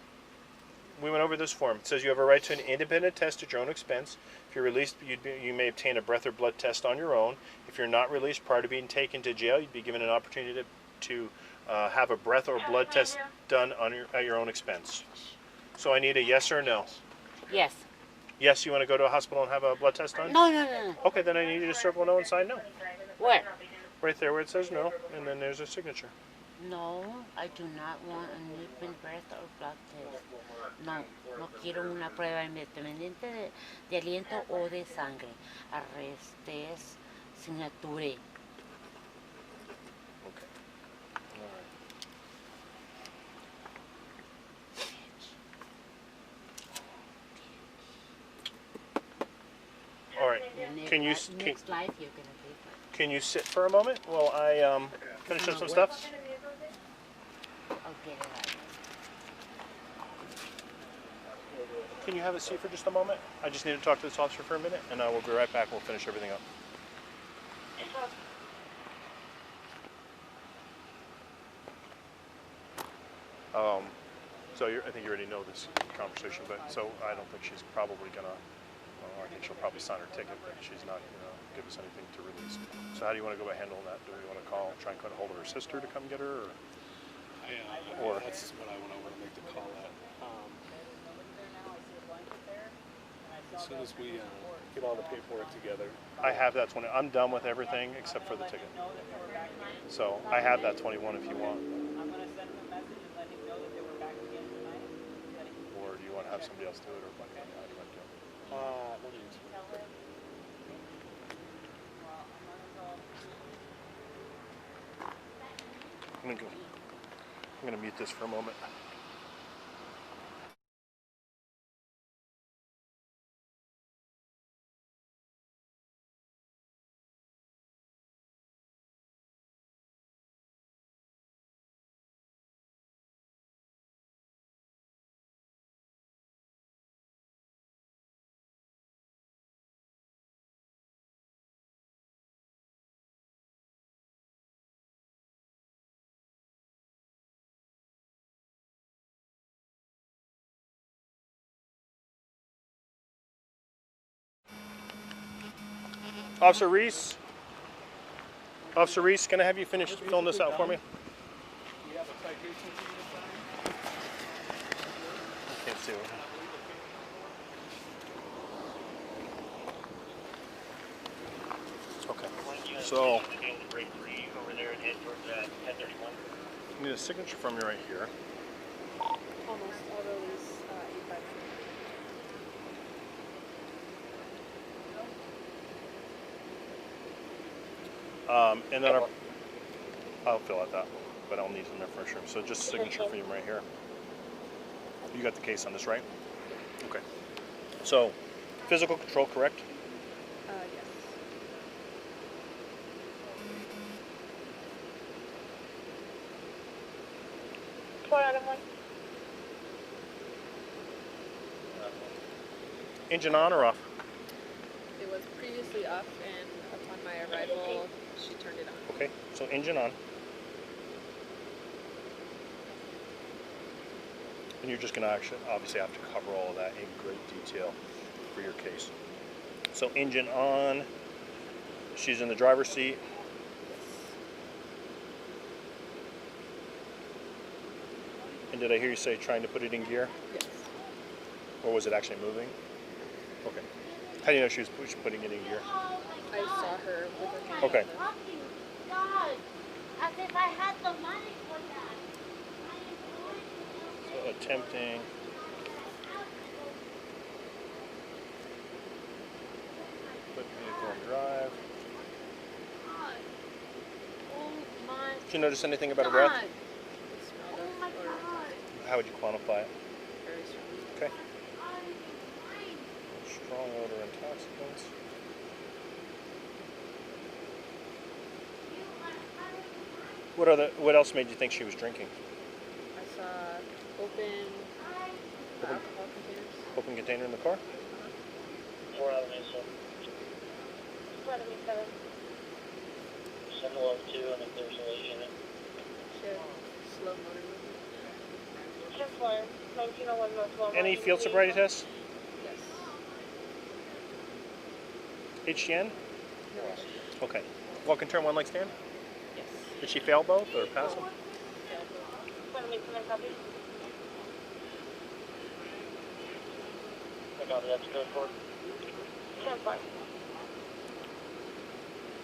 We went over this form. It says you have a right to an independent test at your own expense. If you're released, you may obtain a breath or blood test on your own. If you're not released prior to being taken to jail, you'd be given an opportunity to have a breath or blood test done at your own expense. So I need a yes or no. Yes. Yes, you want to go to a hospital and have a blood test done? No, no, no, no. Okay, then I need you to circle no and sign no. Where? Right there where it says no, and then there's a signature. No, I do not want a nipple breath or blood test. No, no quiero una prueba independiente de aliento o de sangre. Arrestes, signature. Okay. All right. Can you Next life you're gonna be. can you sit for a moment while I finish up some stuff? I'll get it out. Can you have a seat for just a moment? I just need to talk to this officer for a minute, and I will be right back. We'll finish everything up. So I think you already know this conversation, but so I don't think she's probably gonna. Well, I think she'll probably sign her ticket, but she's not gonna give us anything to release. So how do you want to go about handling that? Do we want to try and get a hold of her sister to come get her, or That's what I want to make the call at. As soon as we get all the paperwork together. I have that 20. I'm done with everything except for the ticket. So I have that 21 if you want. I'm going to send him a message and let him know that they were back again tonight. Or do you want to have somebody else do it, or what do you want to do? What do you I'm gonna mute this for a moment. Officer Reese? Officer Reese, can I have you finish filling this out for me? We have a citation for you to sign. I can't see it. Okay. So, I need a signature from you right here. Almost auto lease 853. And then I'll fill out that, but I'll need some information. So just a signature for you right here. You got the case on this, right? Okay. So, physical control, correct? Yes. Engine on or off? It was previously off, and upon my arrival, she turned it on. Okay, so engine on. And you're just going to actually obviously have to cover all of that in great detail for your case. So engine on. She's in the driver's seat. And did I hear you say trying to put it in gear? Yes. Or was it actually moving? Okay. How do you know she was putting it in gear? I saw her with her hand. Okay. God, as if I had the money for that. So attempting. Put vehicle in drive. Oh my Did you notice anything about her breath? God. It smelled Oh of my or God. How would you quantify it? very strong. Okay. Strong odor intoxicants. What else made you think she was drinking? I saw open alcohol containers. Open container in the car? 4 out of Mesa. 712, and if there's a lady in it. She had slow motor movement. Any field sobriety tests? Yes. HGN? No issue. Okay. Walk and turn, one leg stand? Yes. Did she fail both or pass them? I got it, that's good for.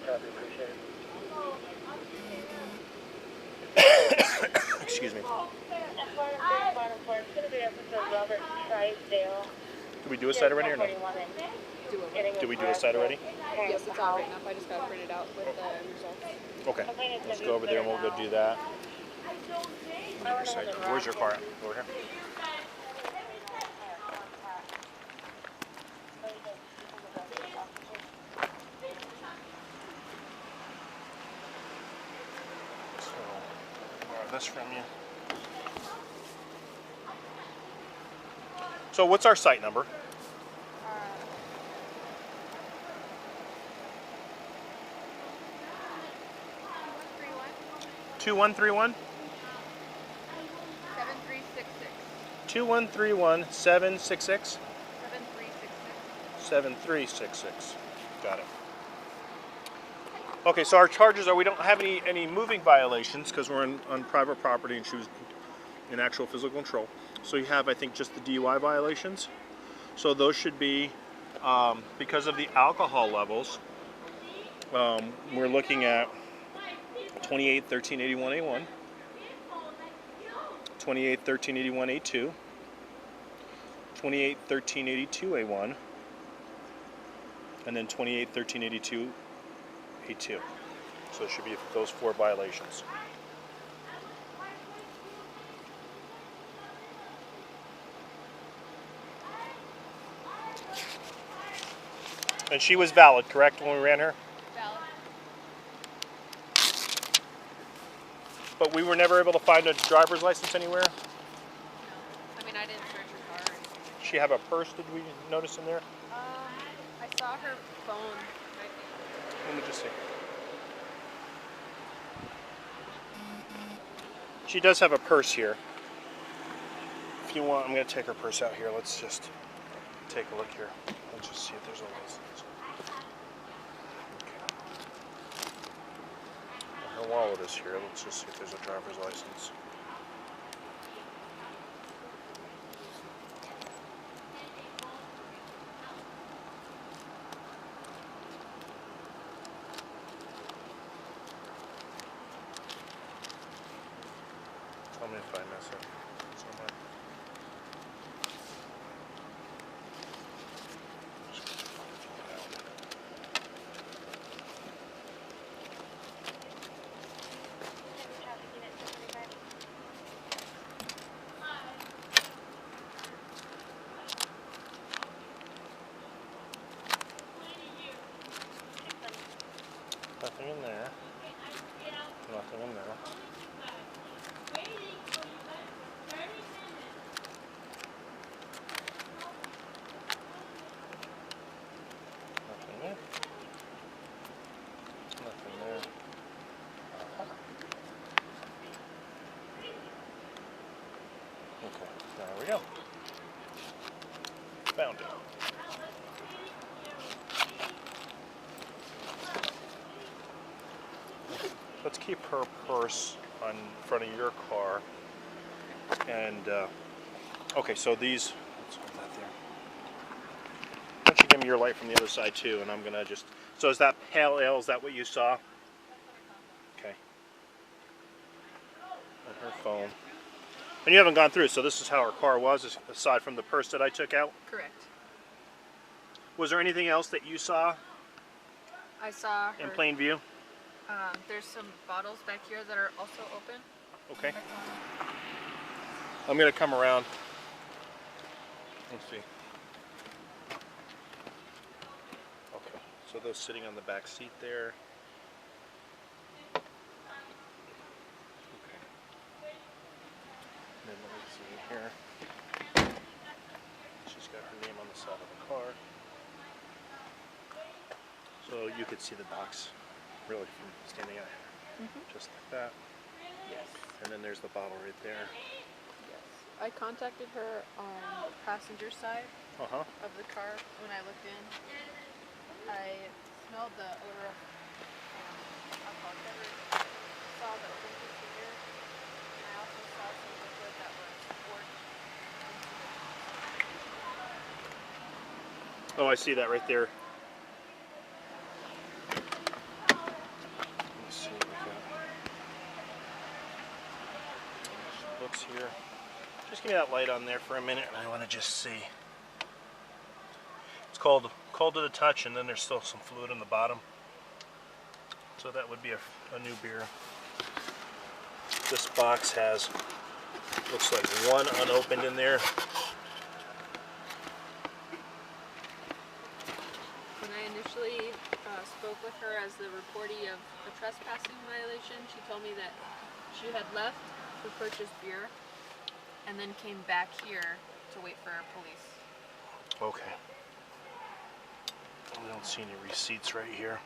Copy, appreciate it. Excuse me. Did we do a site already or no? Do it. Did we do a site already? Yes, it's all written up. I just got to print it out with the results. Okay. Let's go over there and we'll go do that. Your site. Where's your car at? Over here. So, borrow this from you. So what's our site number? 2131? 7366. 2131-766? 7366. 7366. Got it. Okay, so our charges are we don't have any moving violations because we're on private property and she was in actual physical control. So you have, I think, just the DUI violations. So those should be, because of the alcohol levels, we're looking at 28-1381-A1, 28-1381-A2, 28-1382-A1, and then 28-1382-A2. So it should be those 4 violations. And she was valid, correct, when we ran her? Valid. But we were never able to find a driver's license anywhere? No. I mean, I didn't search her car or anything. Did she have a purse, did we notice in there? I saw her phone. I think. Let me just see. She does have a purse here. If you want, I'm going to take her purse out here. Let's just take a look here. Let's just see if there's a license. Her wallet is here. Let's just see if there's a driver's license. Tell me if I miss it somewhere. Nothing in there. Nothing in there. Nothing there. Nothing there. Okay, there we go. Found it. Let's keep her purse on front of your car. And, okay, so these, let's hold that there. Why don't you give me your light from the other side too, and I'm gonna just, so is that pale ale, is that what you saw? Okay. And her phone. And you haven't gone through, so this is how her car was, aside from the purse that I took out? Correct. Was there anything else that you saw I saw her. in plain view? There's some bottles back here that are also open. Okay. I'm gonna come around. Let's see. Okay, so those sitting on the back seat there. Okay. And then let me see here. She's got her name on the side of the car. So you could see the box really from standing out here. Just like that. Yes. And then there's the bottle right there. Yes. I contacted her on the passenger side Uh-huh. of the car when I looked in. I smelled the odor of alcohol beverage, saw the open container, and I also saw some liquid that was poured into the Oh, I see that right there. Let's see what we got. Books here. Just give me that light on there for a minute, and I want to just see. It's cold to the touch, and then there's still some fluid in the bottom. So that would be a new beer. This box has, looks like one unopened in there. When I initially spoke with her as the reportee of a trespassing violation, she told me that she had left to purchase beer and then came back here to wait for police. Okay. We don't see any receipts right here.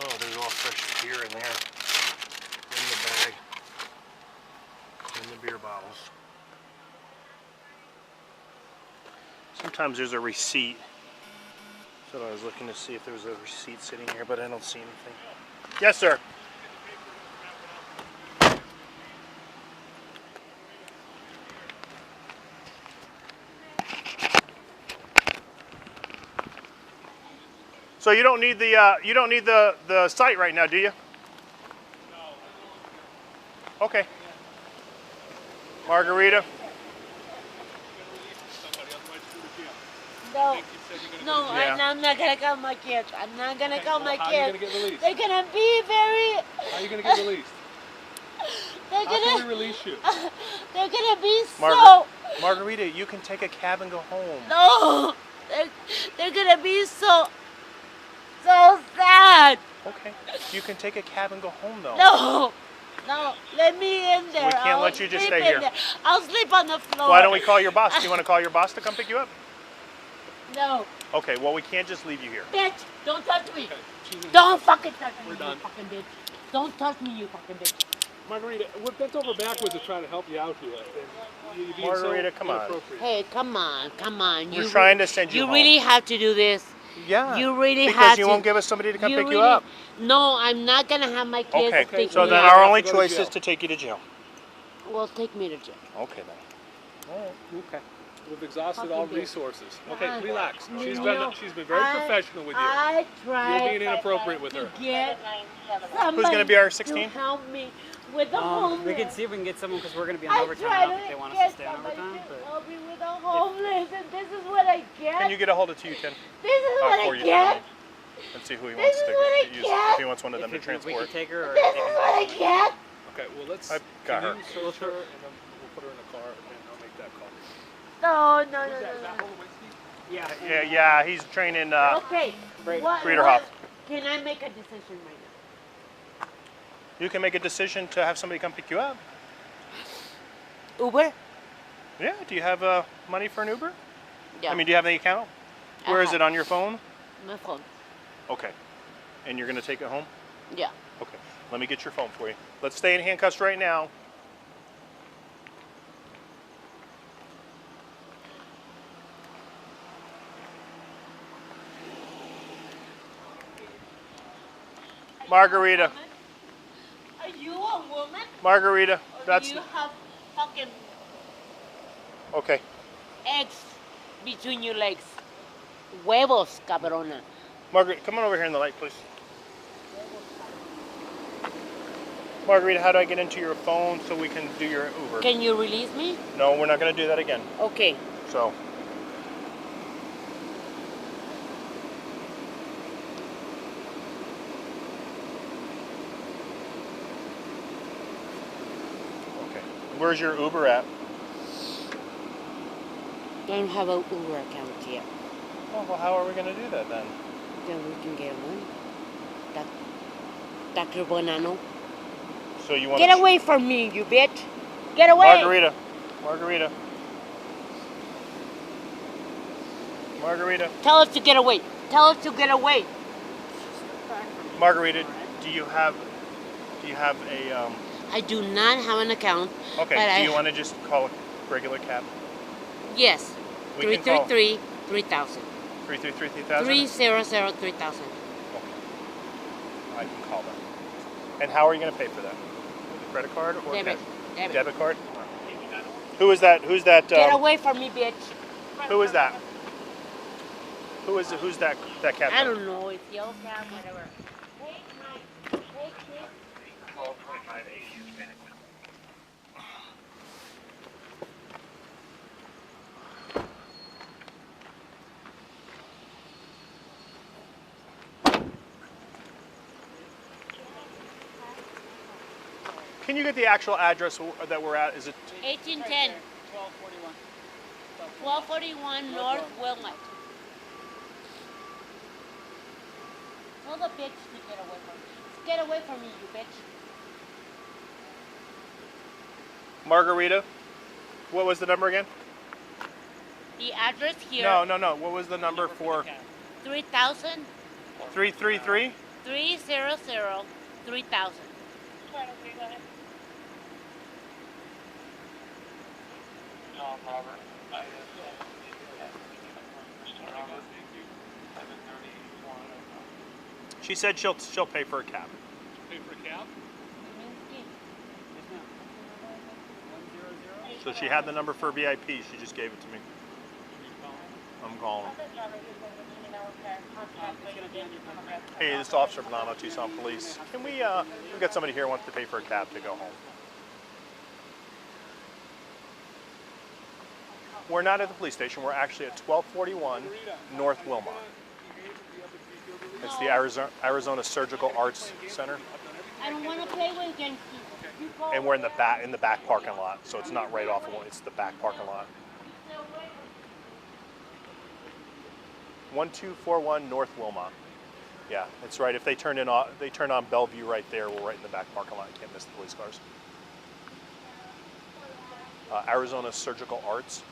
Oh, there's all fresh beer in there. In the bag. In the beer bottles. Sometimes there's a receipt. So I was looking to see if there was a receipt sitting here, but I don't see anything. Yes, sir. So you don't need the site right now, do you? No. Okay. Margarita. No, no, Yeah. I'm not gonna call my kids. I'm not gonna call my How are you kids. gonna get released? They're gonna be very. How are you gonna get released? They're How can we gonna. release you? They're gonna be Margarita, you can take a cab and go home. No, they're gonna be so sad. Okay. You can take a cab and go home, though. No, let me in there. We can't let you just sleep stay in here. there. I'll sleep on the floor. Why don't we call your boss? Do you want to call your boss to come pick you up? No, Okay, well, we can't just leave you here. bitch, don't touch me. Okay, she's in- Don't fucking touch me, We're you done. fucking bitch. Don't touch me, you fucking bitch. Margarita, we're bent over backwards to try to help you out here. And you're being Margarita, so come on. inappropriate. Hey, come on. We're trying to send you home. really have to do this. Yeah. You really because have you to. won't give us somebody to come pick you really- up. No, I'm not gonna have my kids Okay. pick So me then up. our only Go to choice jail. is to take you to jail. Well, take me to jail. Okay then. All right. Okay. We've exhausted Fucking all bitch. resources. Okay, God. relax. She's Neil, been very professional with you. I tried You're being inappropriate with to her. get Who's gonna be our somebody 16? to help me with the homeless. We can see if we can get someone because we're going to be on I overtime tried now if they to want us get to stay on somebody overtime. to But help me with the homeless, and this is what I get. Can you get a hold of T10? This is what for I you get. and see who he This wants is to what I use? get. If he wants one of them to if we can transport. take her or This they is can what I get. Okay, well let's. I've got can her. you search her and then we'll put her in a car and then I'll make that call. No. Is that Yeah. Yeah, he's training. Okay. Right. Friederhoff. Can I make a decision right now? You can make a decision to have somebody come pick you up. Uber? Yeah. Do you have money for an Uber? Yeah. I mean, do you have the account? Where is it on your phone? My phone. Okay. And you're gonna take it home? Yeah. Okay. Let me get your phone for you. Let's stay in handcuffs right now. Margarita. Are you a woman? Margarita. Or That's do you have fucking okay. eggs between your legs? Huevos, cabrona. Margarita, come on over here in the light, please. Margarita, how do I get into your phone so we can do your Uber? Can you release me? No, we're not going to do that again. Okay. So. Okay. Where's your Uber at? Don't have a Uber account yet. Oh, well, how are we going to do that then? Then we can get one. Dr. Bonanno. So you want Get away from me, you bitch. Get away. Margarita. Margarita. Margarita. Tell us to get away. Tell us to get away. Margarita, do you have a I do not have an account. okay, but do you want to just call a regular cab? Yes. We can call 333 3000. 333-3000? 300 3000. I can call them. And how are you going to pay for that? With a credit card or Debit. cash? Debit card? Who is that? Who's that? Get away from me, bitch. Who is that? Who's that cab? I don't know. It's yellow cab, whatever. Hey, kid. Can you get the actual address that we're at? Is it 1810. 1241 North Wilmot. Tell the bitch to get away from me. Get away from me, you bitch. Margarita? What was the number again? The address here. No. What was the number for 3000 333? 300 3000. She said she'll pay for a cab. Pay for a cab? So she had the number for VIP. She just gave it to me. I'm calling. Hey, this is Officer Bonanno, Tucson Police. Can we we've got somebody here who wants to pay for a cab to go home. We're not at the police station. We're actually at 1241 North Wilmot. It's the Arizona Surgical Arts Center. I don't want to play with against you. And we're in the back parking lot, so it's not right off of one, it's the back parking lot. 1241 North Wilmot. Yeah, it's right. If they turn on Bellevue right there, we're right in the back parking lot. You can't miss the police cars. Arizona Surgical Arts.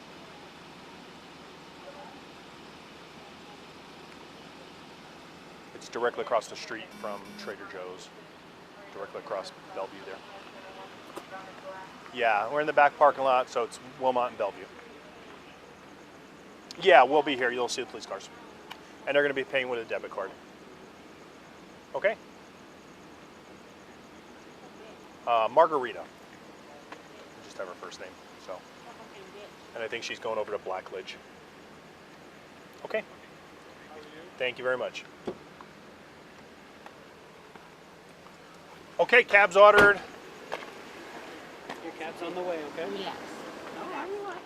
It's directly across the street from Trader Joe's. Directly across Bellevue there. Yeah, we're in the back parking lot, so it's Wilmot and Bellevue. Yeah, we'll be here. You'll see the police cars. And they're going to be paying with a debit card. Okay? Margarita. We just have her first name, so. And I think she's going over to Blackledge. Okay. Thank you very much. Okay, cab's ordered. Your cab's on the way, okay? Relax. Relax. Relax.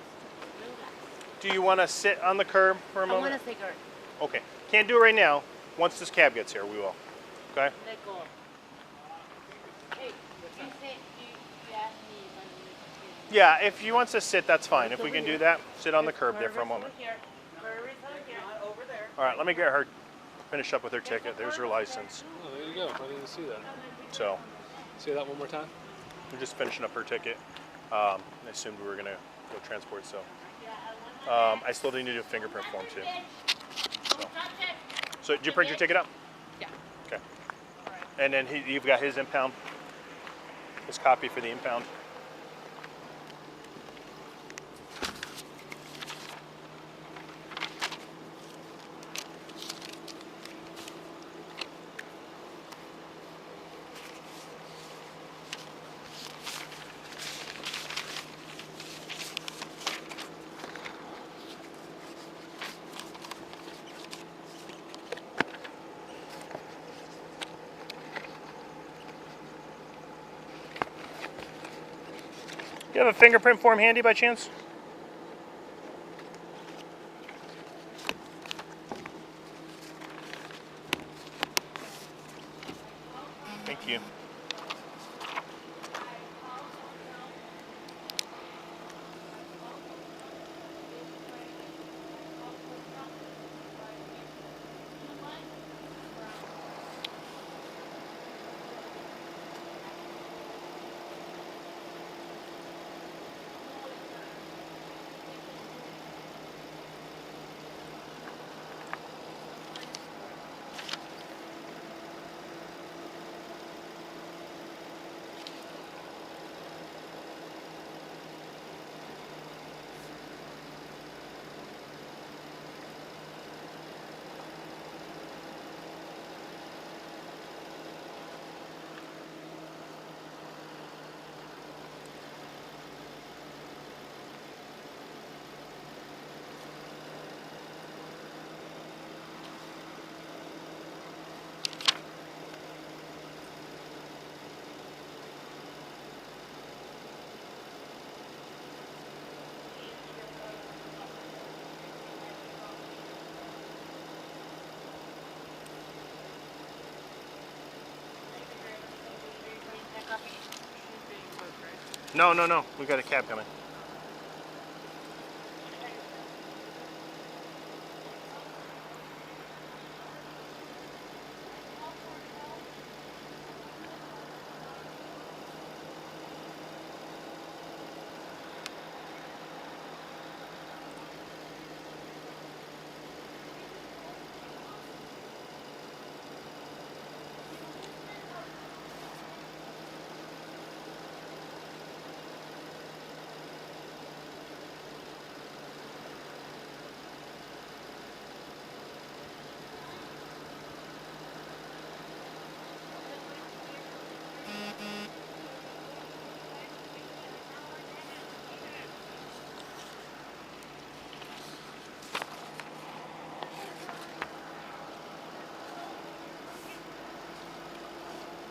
Do you want to sit on the curb for a I moment? want a cigarette. Okay. Can't do it right now. Once this cab gets here, we will. Okay? Let go. Hey, you said you asked me if I wanted to Yeah, if he wants to sit, that's fine. If we can do that, sit on the curb there for a moment. Over there. All right, let me get her finished up with her ticket. There's her license. Oh, there you go. I didn't even see that. So, Say that one more time. we're just finishing up her ticket. I assumed we were going to go transport, so. I still need to do a fingerprint form, too. So, did you print your ticket up? Yeah. Okay. And then you've got his impound, his copy for the impound. You have a fingerprint form handy by chance? Thank you. No. We got a cab coming.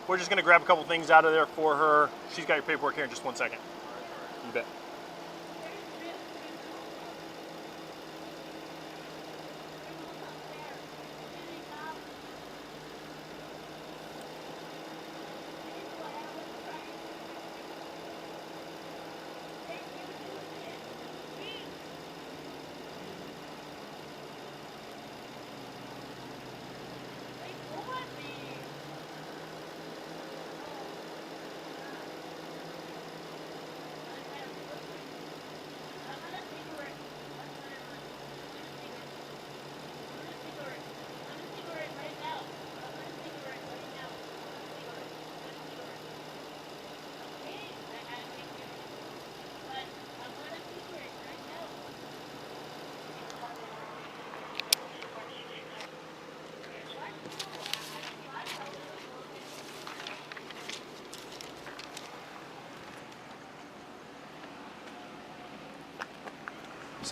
We're just going to grab a couple things out of there for her. She's got your paperwork here in just 1 second. You bet.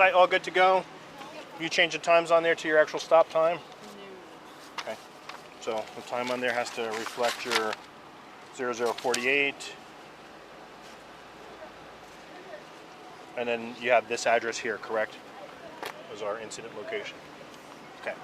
site all good to go? You change the times on there to your actual stop time? Okay. So the time on there has to reflect your 0048. And then you have this address here, correct? As our incident location. Okay.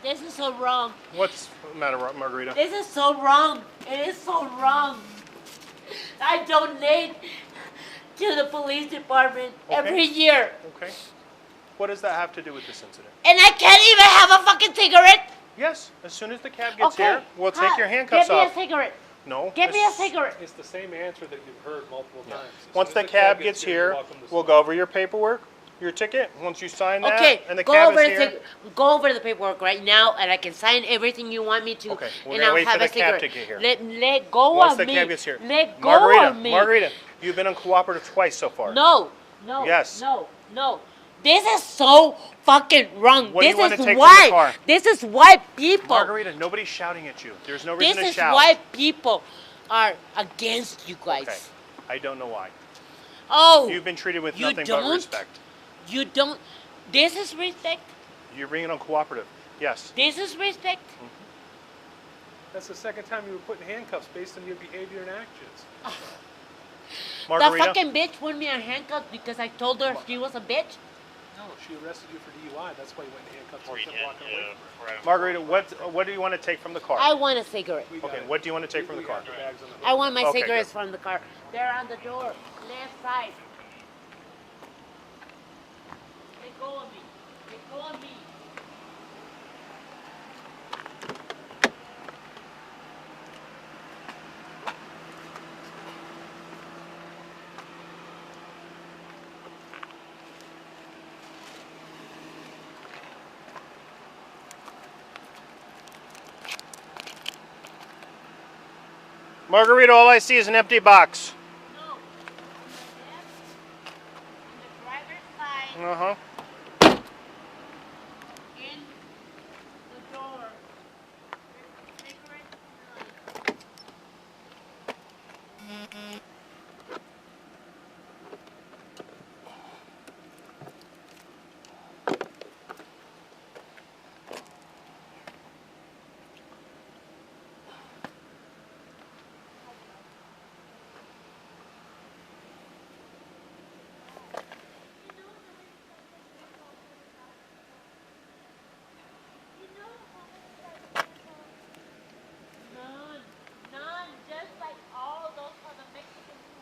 This is so wrong. What's the matter, Margarita? This is so wrong. It is so wrong. I donate to the police department every year. Okay. What does that have to do with this incident? And I can't even have a fucking cigarette. Yes, as soon as the cab gets Okay. here, we'll take your handcuffs Give me off. a cigarette. No. Give me a as- cigarette. It's the same answer that you've heard multiple times. As Once soon the as cab gets you're here, welcome to we'll stop. go over your paperwork, your ticket. Once you sign that, Okay, and the go cab over is the here. go over the paperwork right now, and I can sign everything you want me to. Okay, we're and gonna I'll wait have for the a cab cigarette. to get here. Let go Once of the me. cab gets here. Let go Margarita, of me. Margarita, you've been uncooperative twice so far. No, no. Yes. No. This is so fucking wrong. What do you this wanna is take from the why. car? This is why people. Margarita, nobody's shouting at you. There's no reason This to is shout. why people are against you guys. Okay. I don't know why. Oh. You've been treated with you nothing but don't? respect. You don't. This is respect. You're being uncooperative. Yes. This is respect. That's the second time you were put in handcuffs based on your behavior and actions. Margarita. The fucking bitch put me in handcuffs because I told her she was a bitch. No, she arrested you for DUI. That's why you went in handcuffs instead of walking away. Margarita, what do you want to take from the car? I want a cigarette. We got Okay, it. what do you want to take from the We car? got your bags on the I want my Okay, cigarettes good. from the car. They're on the door, left side. Let go of me. Let go of me. Margarita, all I see is an empty box. No. On the driver's side, Uh-huh. in the door. Cigarette.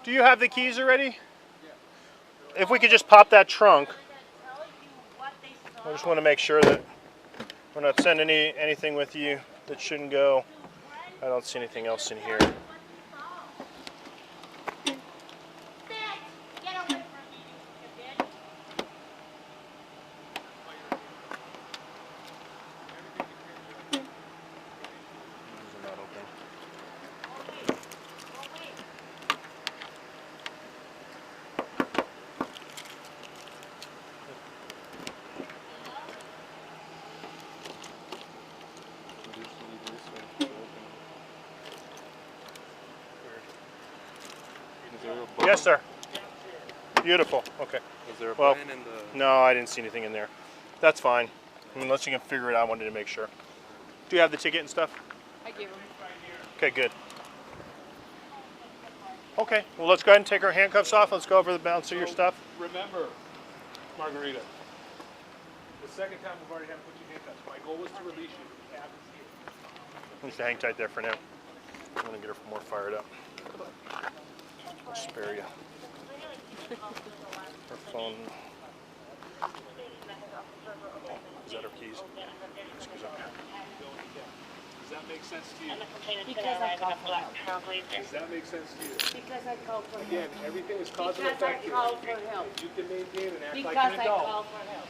Do you have the keys already? If we could just pop that trunk. I just want to make sure that we're not sending anything with you that shouldn't go. I don't see anything else in here. Yes, sir. Beautiful. Okay. Is there a Well, plan in the... no, I didn't see anything in there. That's fine. Unless you can figure it out, I wanted to make sure. Do you have the ticket and stuff? I gave him. Okay, good. Okay, well, let's go ahead and take our handcuffs off. Let's go over the balance of your stuff. Remember, Margarita, the second time we've already had to put you handcuffs. My goal was to release you. The cab is here. Just hang tight there for now. I'm going to get her more fired up. I'll spare you. Her phone. Is that her keys? Excuse me. Does that make sense to you? Because I called for help. Does that make sense to you? Because I called for help. Again, everything is cause and Because I effect here. called for help. You can maintain and act Because like an I adult. called for help.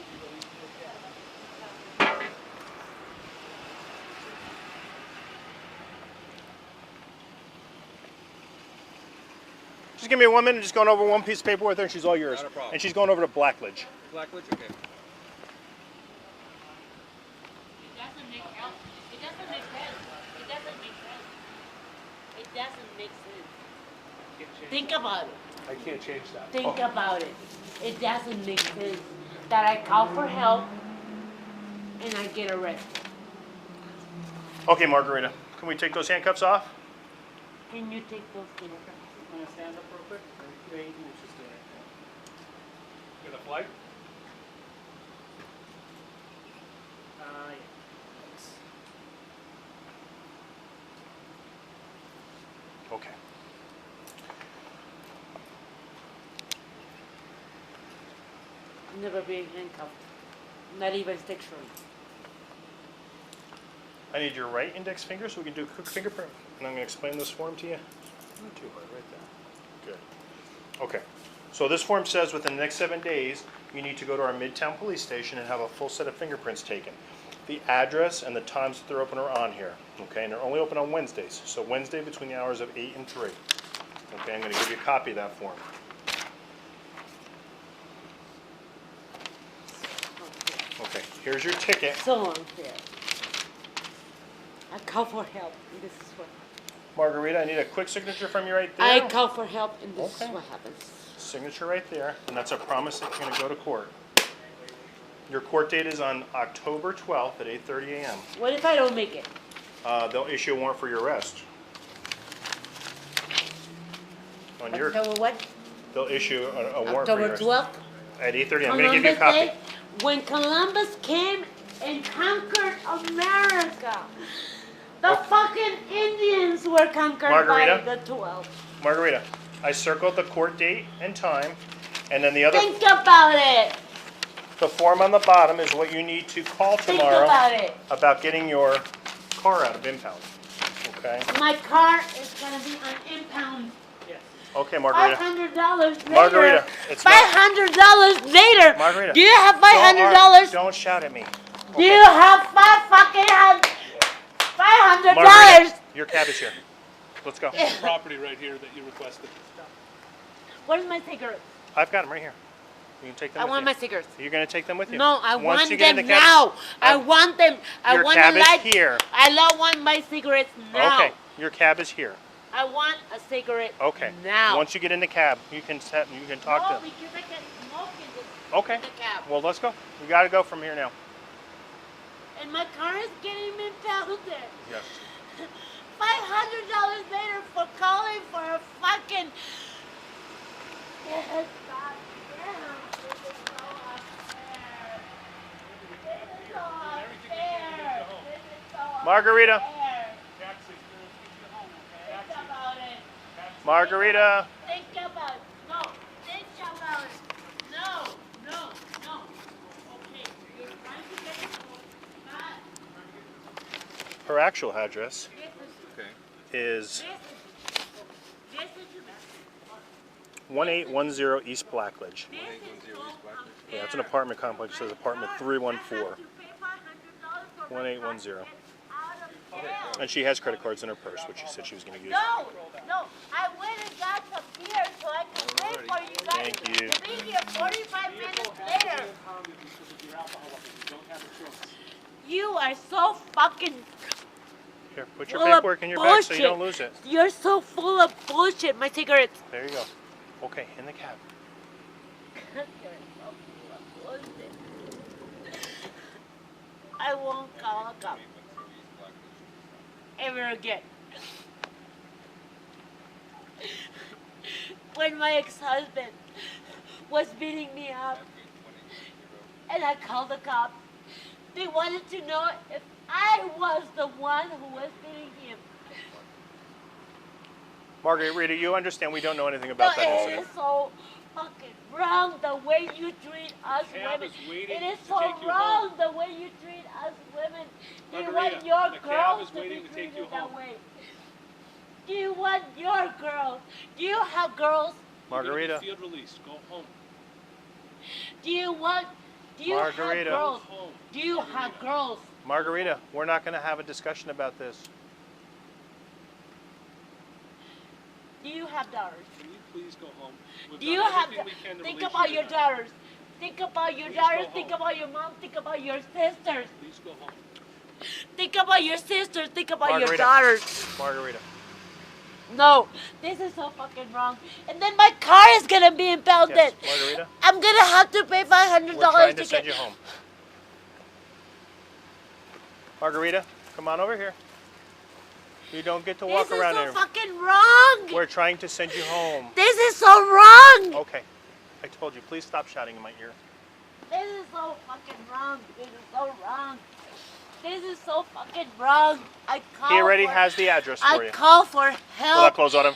Just give me 1 minute. Just going over one piece of paper with her, and she's all yours. Not a problem. And she's going over to Blackledge. Blackledge? Okay. It doesn't make help. It doesn't make sense. It doesn't make sense. It doesn't make sense. Think about it. I can't change that. Think about it. It doesn't make sense that I call for help and I get arrested. Okay, Margarita, can we take those handcuffs off? Can you take those things off? Want to stand up real quick? Yeah, you can just do it. You got a flight? Yeah. Okay. Never been handcuffed. Not even sexually. I need your right index finger so we can do a quick fingerprint. And I'm going to explain this form to you. Not too hard, right there. Good. Okay. So this form says within the next 7 days, you need to go to our Midtown police station and have a full set of fingerprints taken. The address and the times that they're open are on here. Okay, and they're only open on Wednesdays. So Wednesday between the hours of 8 and 3. Okay, I'm going to give you a copy of that form. Okay, here's your ticket. So unfair. I call for help and this is what happens. Margarita, I need a quick signature from you right there. I call for help and this Okay. is what happens. Signature right there, and that's a promise that you're going to go to court. Your court date is on October 12th at 8:30 a.m. What if I don't make it? They'll issue a warrant for your arrest. On your, October what? they'll issue a warrant for your October arrest. 12th? At 8:30, I'm going to give you a Columbus copy. Day, when Columbus came and conquered America. The fucking Indians were conquered Margarita? by the 12th. Margarita, I circled the court date and time, and then the other, Think about it. the form on the bottom is what you need to call Think tomorrow about it. about getting your car out of impound. Okay? My car is gonna be on impound. Okay, Margarita. $500 later. Margarita, it's not- $500 later. Margarita. Do you have $500? Don't shout at me. Do you have $500? Margarita, your cab is here. Let's go. Property right here that you requested. Where's my cigarettes? I've got them right here. You can take them I with want you. my cigarettes. You're going to take them with you? No, I Once want you get in them the cab- now. I want them. I Your want cab to is light. here. I want my cigarettes now. Okay, your cab is here. I want a cigarette Okay. now. Once you get in the cab, you can talk no, to them. because I can smoke Okay. in the cab. Well, let's go. We got to go from here now. And my car is getting impounded. Yes. $500 later for calling for a fucking. Yes, God damn. This is so unfair. This is so unfair. This is so Margarita. unfair. Think about it. Margarita. Think about Her actual address Okay. is 1810 East Blackledge. 1810 East Blackledge. Yeah, it's an apartment complex. It says apartment 314. 1810. And she has credit cards in her purse, which she said she was going to use. No, I went and got some beer so I can wait for you guys Thank you. to be here 45 minutes later. You are so fucking Here, put your full of paperwork in your bag so you bullshit. don't lose it. You're so full of bullshit. My cigarettes. There you go. Okay, in the cab. You're so full of bullshit. I won't call a cop ever again. When my ex-husband was beating me up and I called the cops, they wanted to know if I was the one who was beating him. Margarita, you understand we don't know anything about that It incident. is so fucking wrong the way you treat us cab women. is waiting It is to so take you wrong home. the way you treat us women. Do you Margarita, want your the cab girls is to be waiting to take you treated that home. way? Do you want your girls? Do you have girls? Margarita, Field release. Go home. Do you have Margarita. girls? Home. Do you have girls? Margarita, we're not going to have a discussion about this. Do you have daughters? Can you please go home? We've Do you done have everything we can to think release about you your tonight. daughters? Think about your Please daughters, go think home. about your mom, think about your sisters. Please go home. Think about your sisters, think about your Margarita. daughters. Margarita. No, this is so fucking wrong. And then my car is gonna be impounded. Yes, Margarita. I'm gonna have to pay $500 We're trying to to send get. you home. Margarita, come on over here. You don't get to walk This is around so here. fucking wrong. We're trying to send you home. This is so wrong. Okay. I told you, please stop shouting in my ear. This is so fucking wrong. This is so wrong. This is so fucking wrong. I call He already for, has the address for I you. call for Pull that help. clothes on him.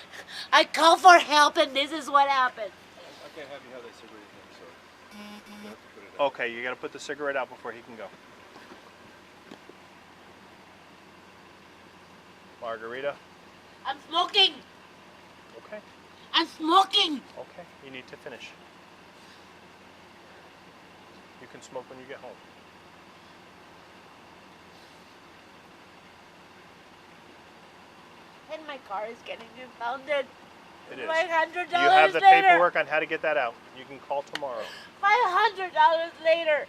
I call for help, and this is what happened. I can't have you have that cigarette again, so you have to put it out. Okay, you got to put the cigarette out before he can go. Margarita. I'm smoking. Okay. I'm smoking. Okay. You need to finish. You can smoke when you get home. And my car is getting impounded. It is. $500 You have the later. paperwork on how to get that out. You can call tomorrow. $500 later.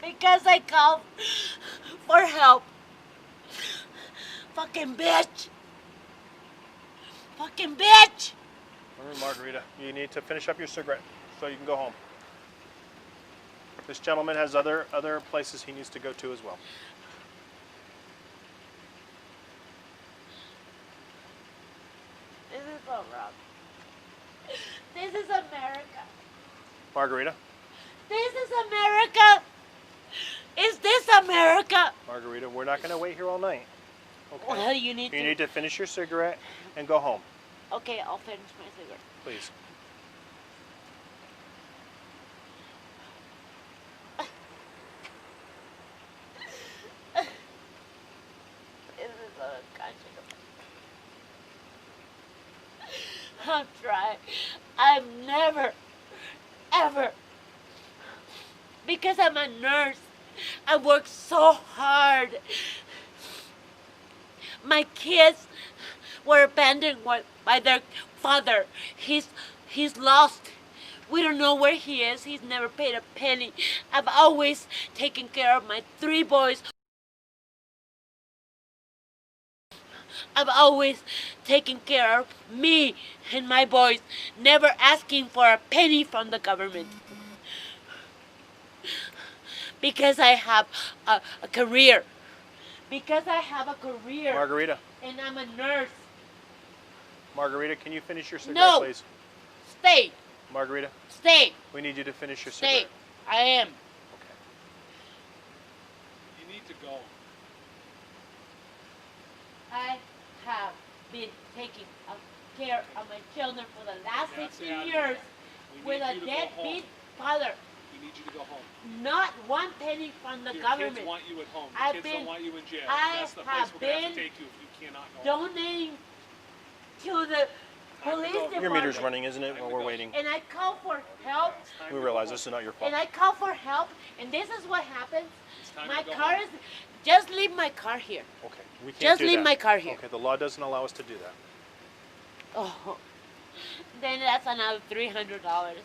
Because I called for help. Fucking bitch. Fucking bitch. Remember, Margarita, you need to finish up your cigarette so you can go home. This gentleman has other places he needs to go to as well. This is so wrong. This is America. Margarita. This is America. Is this America? Margarita, we're not going to wait here all night. Okay. Well, you need You to. need to finish your cigarette and go home, Okay, I'll finish my cigarette. please. This is so unconscionable. I'm trying. I'm never, ever, because I'm a nurse, I work so hard. My kids were abandoned by their father. He's lost. We don't know where he is. He's never paid a penny. I've always taken care of my 3 boys. I've always taken care of me and my boys, never asking for a penny from the government. Because I have a career. Because I have a career. Margarita. And I'm a nurse. Margarita, can you finish your cigarette, No. please? Stay. Margarita, Stay. we need you to finish your Stay. cigarette. I am. Okay. You need to go. I have been taking care of my children for the last That's 16 the address. years We with need a you to go deadbeat home. father. We need you to go home. Not one penny from the Your government. kids want you at home. Your I've kids been- don't want you in jail. I That's the place have we're gonna have to been take you if you cannot go home. Donating to the police department. Your meter's running, isn't it? While we're waiting. And I call for help. We realize this is not your fault. And I call for help. And this is what happens. It's time My to go car home. is. Just leave my car here. Okay, we can't Just do leave that. my car here. Okay, the law doesn't allow us to do that. Oh, then that's another $300.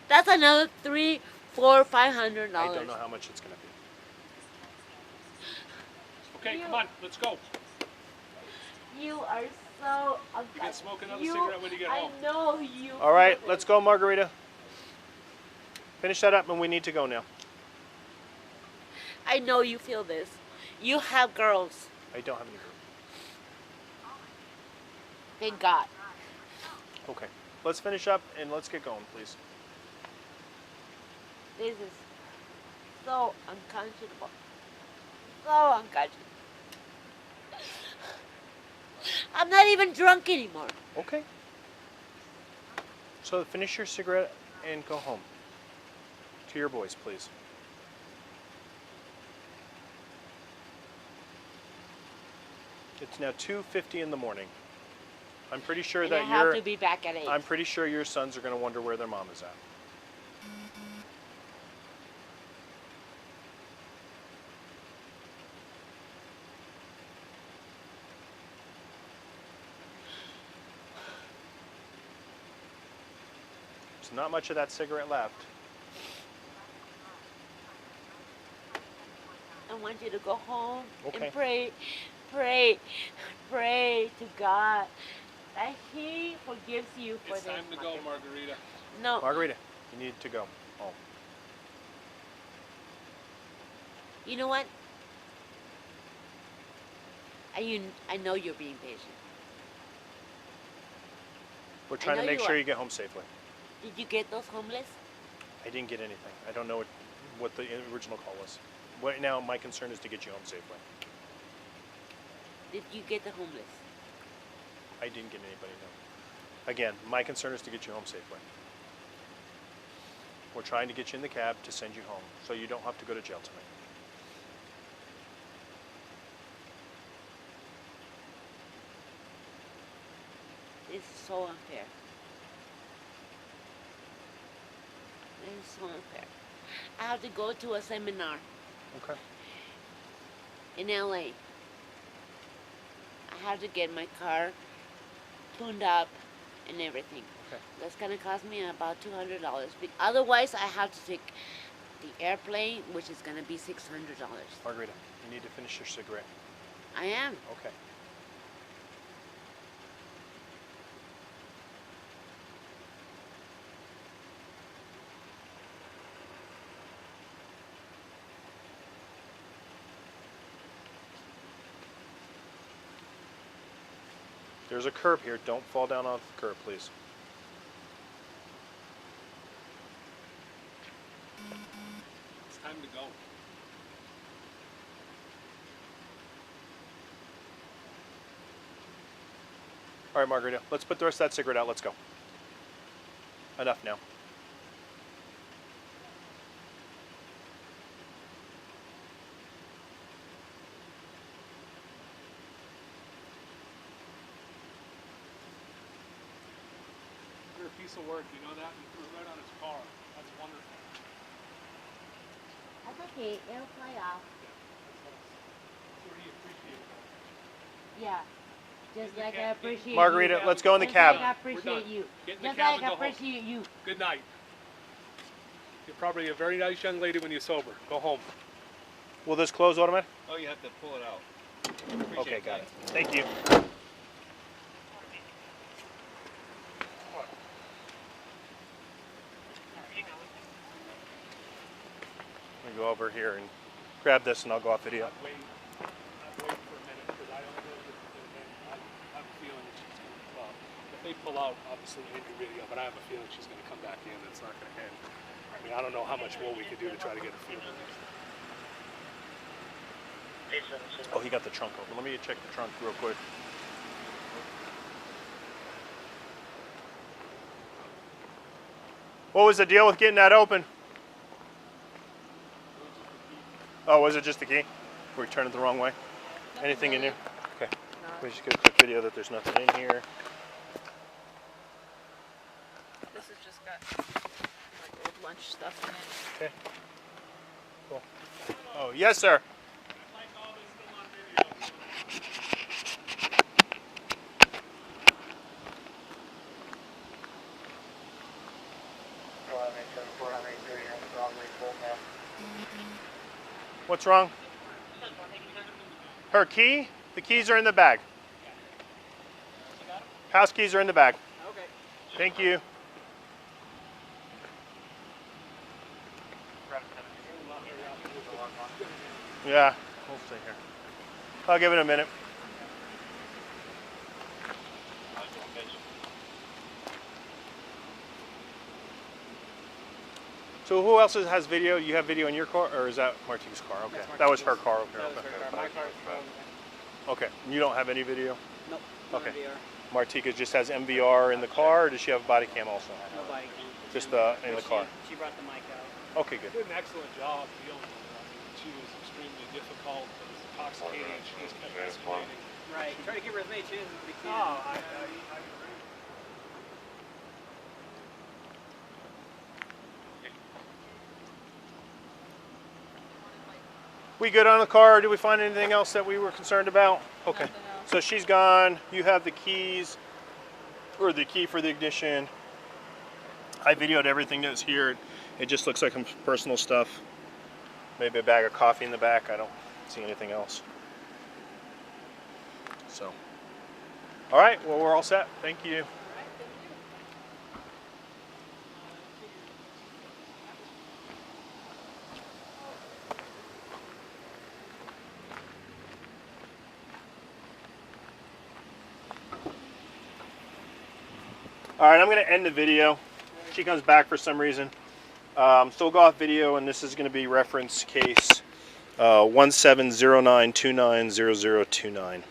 That's another $300, $400, $500. I don't know how much it's going to be. Okay, come on, let's go. You are so. You can smoke another cigarette when you get home. I know you. All right, let's go, Margarita. Finish that up, and we need to go now. I know you feel this. You have girls. I don't have any group. Thank God. Okay, let's finish up and let's get going, please. This is so unconscionable. So unconscionable. I'm not even drunk anymore. Okay. So finish your cigarette and go home. To your boys, please. It's now 2:50 in the morning. I'm pretty sure And that I have you're. to be back at 8. I'm pretty sure your sons are going to wonder where their mom is at. There's not much of that cigarette left. I want you to go home Okay. and pray to God that He forgives you for It's this. time to go, mother. Margarita. No, Margarita, you need to go home. you know what? I know you're being patient. We're trying to know make you sure are. you get home safely. Did you get those homeless? I didn't get anything. I don't know what the original call was. Right now, my concern is to get you home safely. Did you get the homeless? I didn't get anybody, no. Again, my concern is to get you home safely. We're trying to get you in the cab to send you home, so you don't have to go to jail tonight. This is so unfair. This is so unfair. I have to go to a seminar Okay. in LA. I have to get my car tuned up and everything. Okay. That's gonna cost me about $200. Otherwise, I have to take the airplane, which is gonna be $600. Margarita, you need to finish your cigarette. I am. Okay. There's a curb here. Don't fall down off the curb, please. It's time to go. All right, Margarita, let's put the rest of that cigarette out. Let's go. Enough now. You're a piece of work, you know that? You threw it right on his car. That's wonderful. That's okay. It'll fly off. Sure he appreciated that. Yeah. Just like I appreciate Margarita, you. let's go in the Just cab. like I We're appreciate done. you. Get in the Just cab like and I go home. appreciate you. Good night. You're probably a very nice young lady when you're sober. Go home. Will this close automatic? Oh, you have to pull it out. Okay, got it. Thank you. Let me go over here and grab this and I'll go off video. I'd wait for a minute because I don't know if I have a feeling that she's going to, well, if they pull out, obviously in your video, but I have a feeling she's going to come back in. It's not going to end. I mean, I don't know how much more we could do to try to get a feel. Oh, he got the trunk open. Let me check the trunk real quick. What was the deal with getting that open? Oh, was it just the key? Were we turning it the wrong way? Anything in here? Okay. We just get a quick video that there's nothing in here. This has just got like old lunch stuff in it. Okay. Cool. Oh, yes, sir. What's wrong? Her key? The keys are in the bag. House keys are in the bag. Okay. Thank you. Yeah, we'll stay here. I'll give it a minute. So who else has video? You have video in your car, or is that Martika's car? Okay, that was her car up here. That was her car. My car's from. Okay, you don't have any video? Nope. Okay. No Martika just has MVR in the car, or does she have a body cam also? Nobody. Just in the car. She brought the mic out. Okay, good. Did an excellent job dealing with her. I mean, she was extremely difficult, but it's intoxicating, and she just kept escalating. Right. Try to give her as many chances as we can. Oh, I agree. We good on the car? Did we find anything else that we were concerned about? Okay. Nothing else. So she's gone. You have the keys, or the key for the ignition. I videoed everything that's here. It just looks like some personal stuff. Maybe a bag of coffee in the back. I don't see anything else. So, all right. Well, we're all set. Thank you. All right, I'm going to end the video. She comes back for some reason. So we'll go off video, and this is going to be reference case 1709290029.